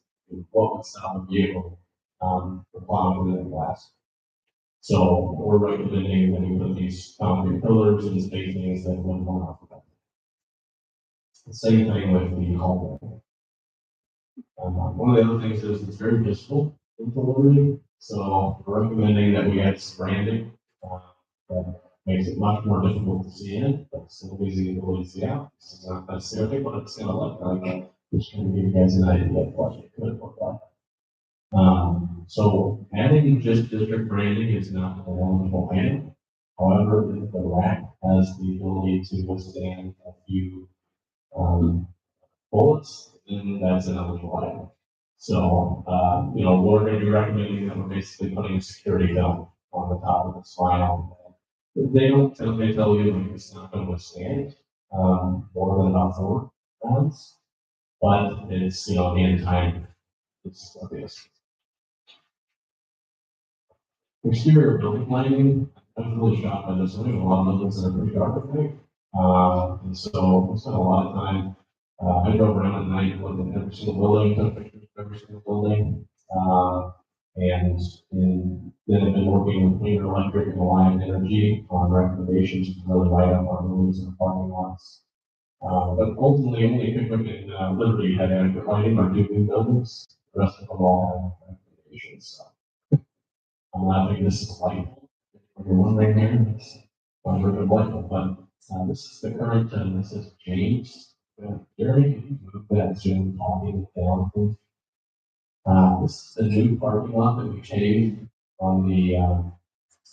what would stop a vehicle from plowing through that glass. So we're recommending that we put these concrete pillars and spacings that would want off of that. The same thing with the hallway. One of the other things is it's very visible in Liberty. So we're recommending that we add some branding that makes it much more difficult to see in, but still easy to see out. This is not necessarily what it's going to look like. Just going to give you guys an idea of what it could look like. So adding just district branding is not an eligible item. However, if the rack has the ability to withstand a few bullets, then that's an eligible item. So, we're going to be recommending that we're basically putting a security film on the top of the spine. They don't tell you like it's not going to withstand more than about 4 rounds, but it's, in time, it's obvious. Exterior building lighting, I was really shocked by this. I think a lot of buildings that are pretty dark, I think. And so we spent a lot of time. I drove around at night, looked at every single building, took pictures of every single building. And then I've been working with Clean Electric and Alliant Energy on recommendations to really light up our buildings and parking lots. But ultimately, only Pickwick and Liberty had adequate lighting on 2 new buildings. The rest of them all have recommendations. So. I'm laughing, this is light. You're wondering there, it's not very light, but this is the current, and this is James. Jerry, can you move that Zoom talking down, please? This is the new parking lot that we changed on the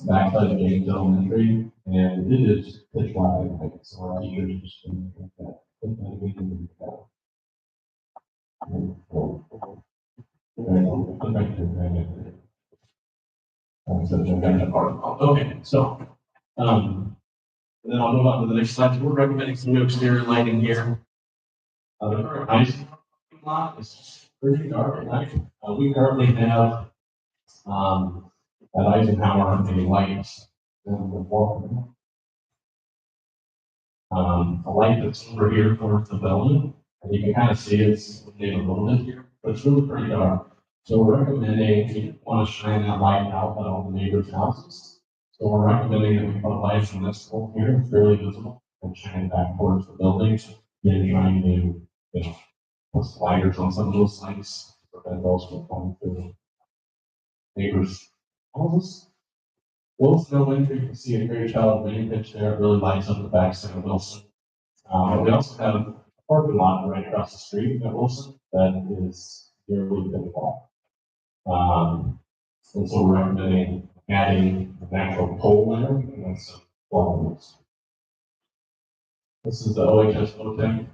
backside of James Elementary, and it is pitch black at night, so our teachers just didn't think that we can do that. Okay, so, and then I'll move on to the next slide. So we're recommending some new exterior lighting here. The current high school parking lot is pretty dark at night. We currently have, at Eisenhower, a light in the wall. A light that's over here towards the building, and you can kind of see it's lit a little bit here, but it's really pretty dark. So we're recommending, if you want to shine that light out at all the neighbors' houses. So we're recommending that we put lights from this pole here, fairly visible, and shine it back towards the buildings. Then trying to, put sliders on some of those lights, to prevent those from coming through neighbors' houses. Wilson Elementary, you can see a great child mini pitch there, it really lights up the backside of Wilson. We also have a parking lot right across the street at Wilson that is nearly beautiful. And so we're recommending adding an actual pole there and some bollards. This is the OHS Ottumwa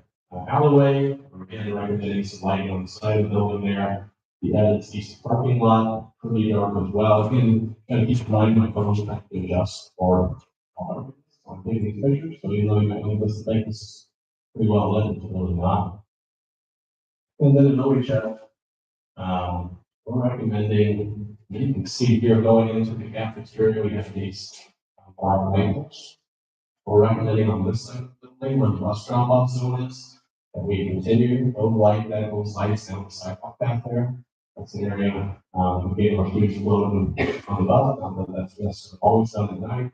alleyway. We're again recommending some lighting on the side of the building there. The added east parking lot, pretty dark as well. Again, kind of keep in mind my phones have to adjust for on taking these pictures. So even though you might think this is pretty well lit, it's really not. And then in OHF, we're recommending, you can see here going into the cafeteria, we have these black labels. We're recommending on this side of the building where the bus drop off zone is, that we continue to light those lights down the sidewalk back there. That's an area, we gave our students a little bit on the bus, but that's always done at night.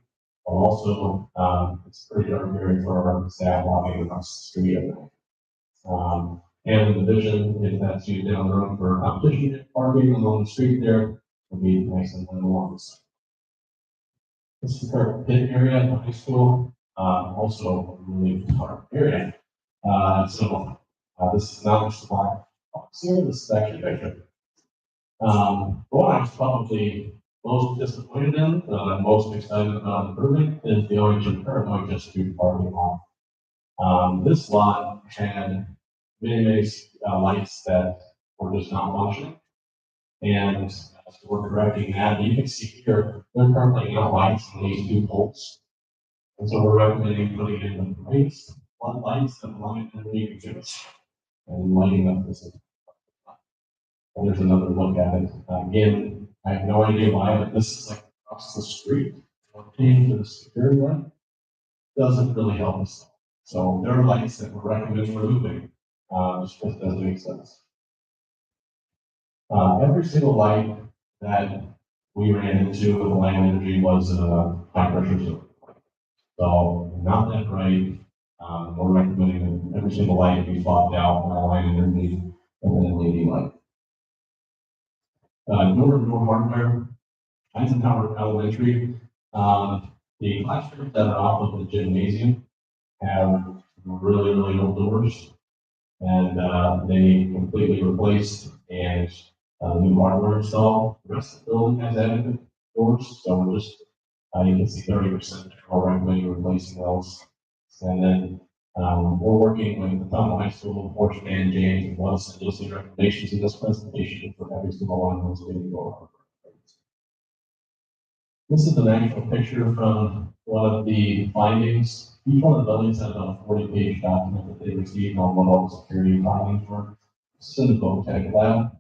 But also, it's a pretty dark area for our staff walking across the street at night. And the vision, if that's used down the road for competition parking along the street there, will be nice and along the side. This is our pit area at the high school, also a really dark area. This is not just the black box here, this is actually picture. What I'm probably most disappointed in, that I'm most excited about improving, is the current OHS street parking lot. This lot had many lights that were just not functioning. And so we're correcting that. You can see here, there are currently no lights on these two poles. And so we're recommending putting in the lights that line underneath exhibits and lighting up this. And there's another look at it. Again, I have no idea why, but this is like across the street. Paying for the security light doesn't really help us. So there are lights that we're recommending removing. Just doesn't make sense. Every single light that we ran into with the line energy was high pressure zone. So not that bright. We're recommending that every single light be swapped out by line energy and then LED light. Door hardware, Eisenhower Elementary. The classrooms that are off of the gymnasium have really old doors, and they completely replaced and new hardware installed. The rest of the building has adequate doors, so we're just you can see 30% are recommending replacing those. And then we're working with the Ottumwa High School, Portland, and James, and Wilson. You'll see recommendations in this presentation for every single one of those video. This is an actual picture from one of the findings. Each one of the buildings had about a 40-page document that they received on what all the security findings were. This is in the Tech Lab.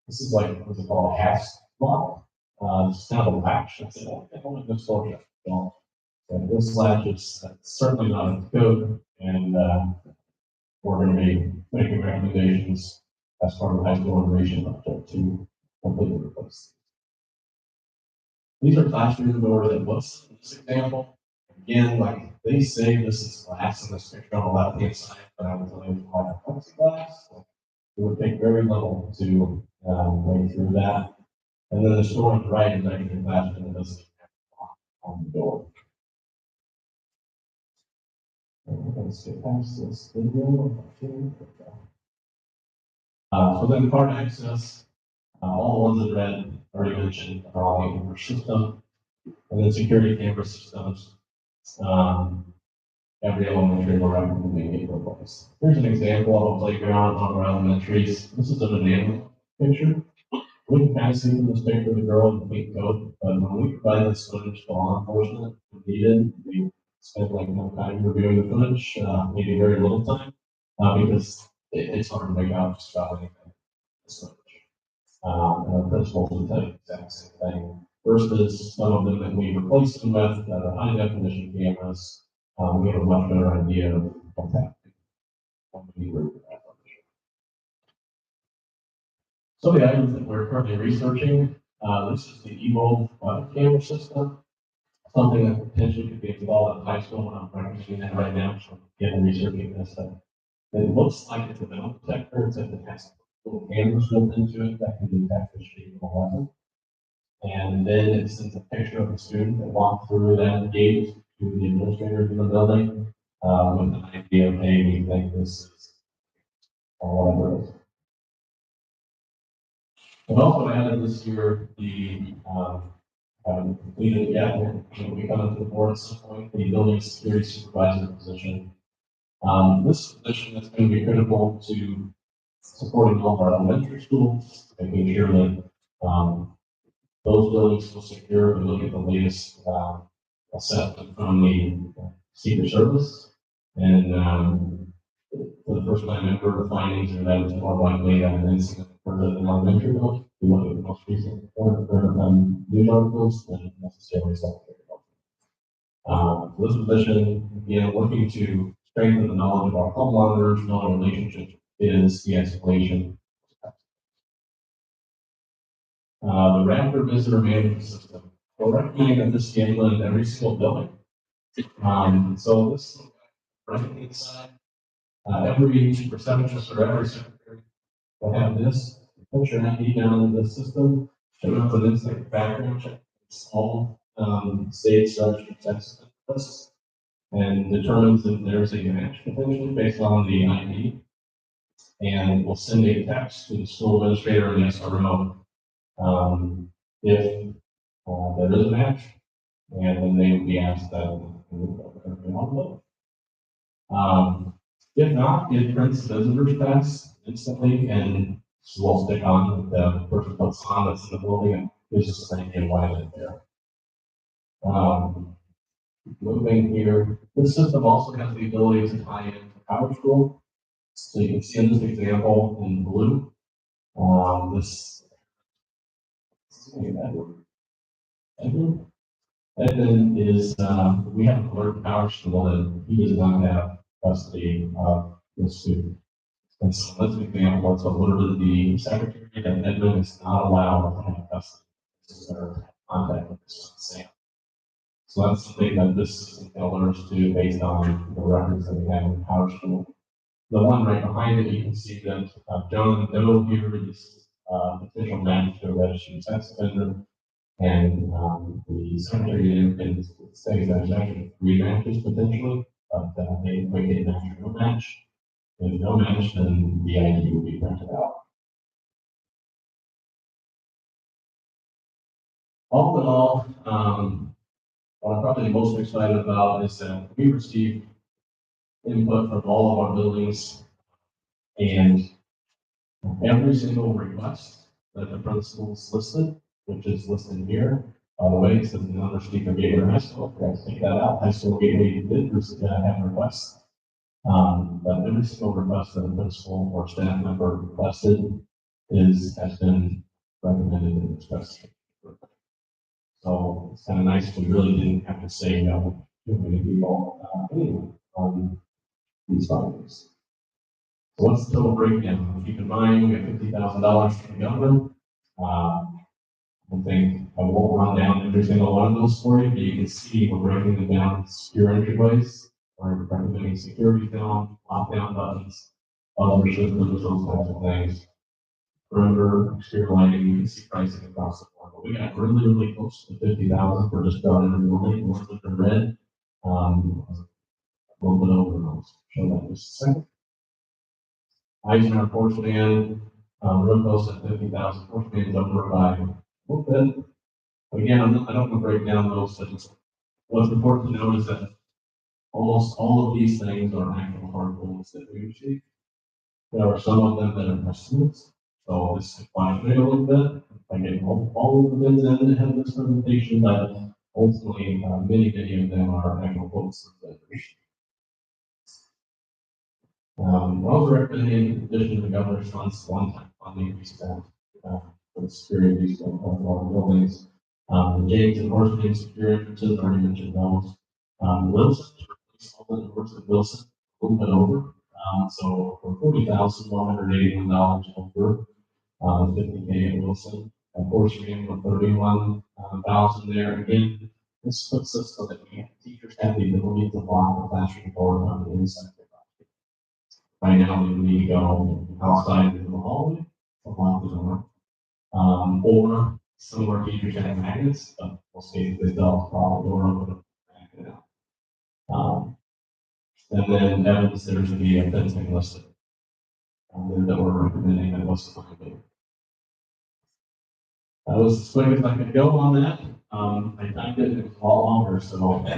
This is like, what's it called, a HASP model. It's kind of a latch. It's only this photo. So this latch is certainly not in code, and we're going to be making recommendations as part of the high school innovation project to completely replace. These are classroom doors at Wilson in this example. Again, like they say this is glass in this picture on the left-hand side, but I was able to apply plexiglass. So it would take very little to break through that. And then the door on the right is actually a classroom that doesn't have on the door. Let's get past this video. So then card access. All the ones that read already mentioned are all in our system. And then security camera systems, every elementary will recommend they get replaced. Here's an example of a playground on our elementaries. This is a banana picture. We can kind of see from this picture the girl in the pink coat, but when we provided this footage to law enforcement, we spent like no time reviewing the footage, maybe very little time, because it's hard to make out just about anything. This footage. And the principals will tell you the exact same thing. First is some of them that we replaced them with that are high definition cameras. We have a much better idea of what's happening when we work with that footage. So the items that we're currently researching, this is the Evo camera system, something that potentially could be installed at high school, and I'm practicing that right now, so again, researching this. It looks like it's a metal detector, except it has little cameras built into it that can detect the shape of a weapon. And then it sends a picture of a student that walked through that gate to the administrators in the building, with an idea of, hey, we think this is, or whatever it is. I've also added this year the, haven't completed it yet, will be coming to the board at some point, the building security supervisor position. This position is going to be critical to supporting all of our elementary schools, making sure that those buildings will secure. We look at the latest assessment from the Secret Service, and for the first time ever, the findings are that it's more likely that an incident occurred at an elementary building. We look at the most recent news articles than necessarily secondary buildings. This position, again, working to strengthen the knowledge of our home monitors, knowing relationships is de-escalation. The Raptor Visitor Management System. We're recommending that this be implemented in every single building. So this right inside, every receptionist or every secretary will have this. Put your ID down in the system, it runs an instant background check, small state registered text lists, and determines if there's a match potentially based on the ID. And will send a text to the school administrator and the SRO if there is a match, and then they would be asked that if not, it prints visitors pass instantly and will stick on the person puts on that's in the building and gives us an idea why they're there. Moving here, this system also has the ability to tie into Power School. So you can see in this example in blue, Edmund is, we have an alert Power School and he does not have custody of the student. And so that's an example of literally the secretary that Edmund is not allowed to have custody. This is our contact with this Sam. So that's something that this system can alert us to based on the records that we have in Power School. The one right behind it, you can see that John Doe here is potential match to a registered sex offender. And the secretary can say that there's actually 3 matches potentially, but they might get match or no match. If no match, then the ID will be printed out. All in all, what I'm probably most excited about is that we received input from all of our buildings, and every single request that the principals listed, which is listed here. By the way, it says another Stephen Gateway High School. Guys, take that out. High School Gateway did have requests. But every single request that a principal or staff member requested has been recommended and expressed. So it's kind of nice. We really didn't have to say no to many people anyway on these findings. So what's the total breakdown? Keep in mind, we have $50,000 from the government. I think I won't run down every single one of those for you, but you can see we're breaking them down into secure entryways. We're recommending security film, lockdown buttons, other systems, those types of things. Perimeter, exterior lighting, you can see pricing across the board. But we got really, really close to 50,000 for just about every building. Ones that are red, a little bit over those. Show that in just a second. Eisenhower Porcelain, Real close at 50,000, fortunately it's over by a little bit. But again, I don't want to break down those things. What's important to note is that almost all of these things are actual hard goals that we achieve. There are some of them that are estimates, so this is fluctuate a little bit. I get all of the things in ahead of this presentation, but ultimately, many of them are actual goals that we achieve. We're also recommending, in addition to the governor's funds, one-time funding we spent for the security of our buildings. The gates and horseman security entrances, already mentioned those. Wilson, all the doors at Wilson, open over. So for $40,181 over, 50K at Wilson. Of course, we have 31,000 there. Again, this puts us so that teachers have the ability to block the classroom door on the inside. Right now, we need to go outside into the hallway, along the door. Or some of our teachers have magnets, but we'll see if this does follow the door open. Back it out. And then evidence there's to be a fencing listed. That we're recommending that was the That was as quick as I could go on that. I typed it, it was a lot longer, so hopefully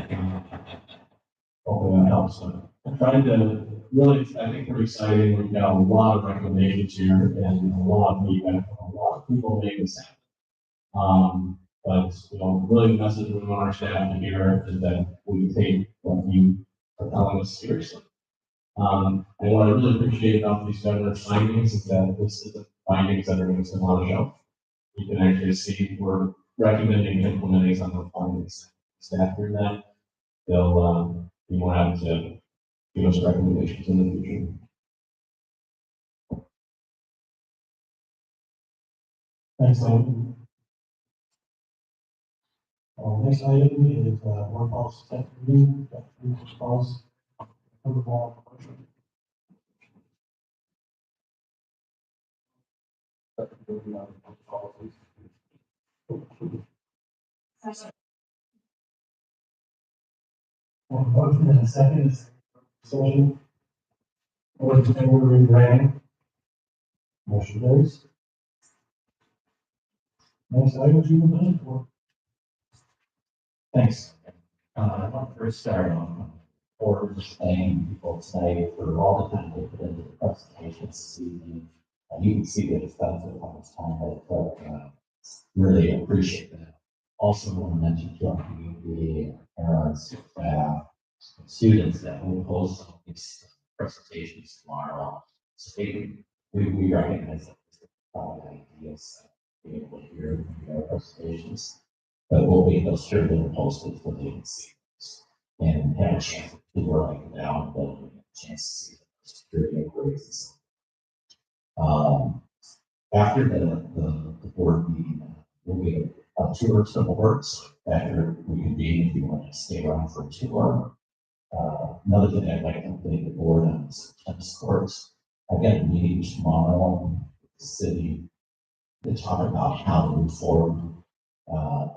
that helps. I tried to really, I think we're exciting. We've got a lot of recommendations here and a lot of feedback from a lot of people making this happen. But really the message we want our staff to hear is that we take what you are telling us seriously. And what I really appreciate about these governor's findings is that this is the findings that are going to sit on the shelf. You can actually see we're recommending implementing some of the findings. Staff through that, they'll be more apt to give us recommendations in the future. Thanks, Tom. Next item is, board policy second reading, got three policies. Protocol. Motion and a second is discussion. Or the order in granting. Motion carries. Next item is human being for. Thanks. I want to first start on for just thanking people tonight for all the time they put into the presentations this evening. You can see that it's done for how much time that it took. Really appreciate that. Also want to mention to our community, parents, staff, students that will host these presentations tomorrow. So we recognize that it's probably ideas being able to hear our presentations, but we'll be distributed and posted for the agencies and have a chance to work it down, but a chance to see the security inquiries. After the board meeting, we'll get a tour of Civil Works after we convene if you want to stay around for a tour. Another thing I'd like to update the board on is tennis courts. I've got a meeting tomorrow with the city to talk about how to move forward.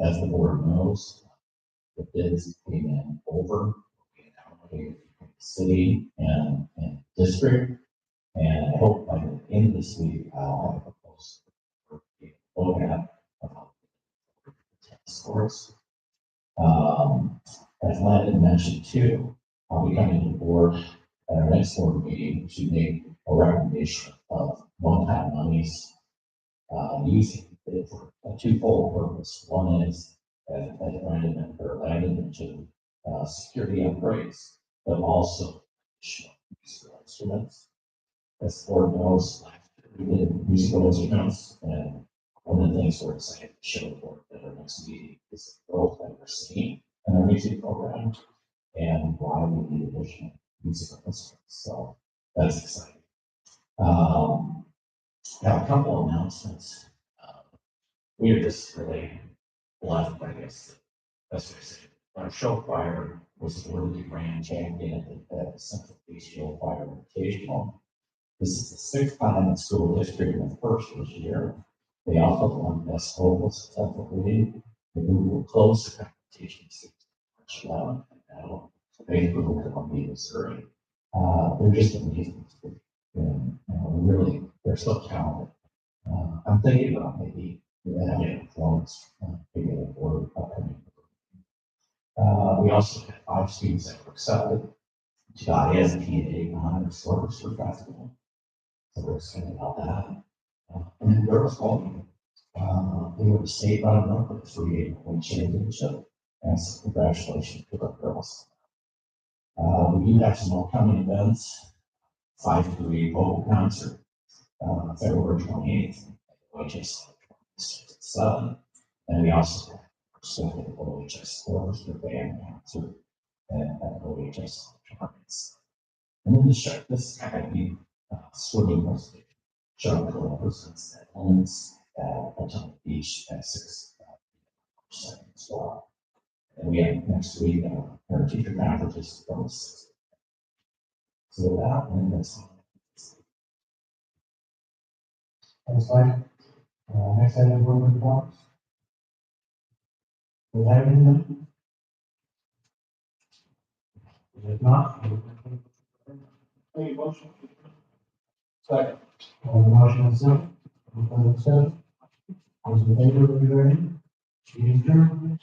As the board knows, the bids came in over the city and district. And I hope by the end of this week, I'll have a proposal for OPAP about tennis courts. As Landon mentioned too, I'll be coming to the board at our next board meeting to make a recommendation of one-time monies using it for a twofold purpose. One is, as Brandon or Landon mentioned, security upgrades, but also additional musical instruments. As the board knows, we did musical instruments, and one of the things we're excited to show the board at our next meeting is the growth that we're seeing in our music program and why we need additional musical instruments. So that's exciting. Got a couple of announcements. We are just really blessed, I guess. That's what I said. Our show choir was awarded the grand champion at the Central Beach Show Choir Invitational. This is the sixth time in school history and the first this year. They also won Best Vocal successfully. They will close the competition March 11th at Vancouver, Columbia, Missouri. They're just amazing. And really, they're so talented. I'm thinking about maybe having performance, maybe for upcoming. We also had 5 students that were accepted to ISPA honors service for festival. So we're excited about that. And then girls bowling, they were the state runner-up for the 3-8 championship. And so congratulations to our girls. We do have some upcoming events. 5 through 8 vocal concert, February 28th, which is 7. And we also have second OHS scores for band concert and OHS tournaments. And then this academy swimming was showing the represents that elements at Ottumwa Beach at 6% as well. And we have next week our teacher conferences from the 6th. So with that, and that's all. Thanks, Mike. Next item, board reports. Do we have anything? If not, Any motion? Second. motion is second. Any further discussion? Those in favor, will be ready. Meeting adjourned.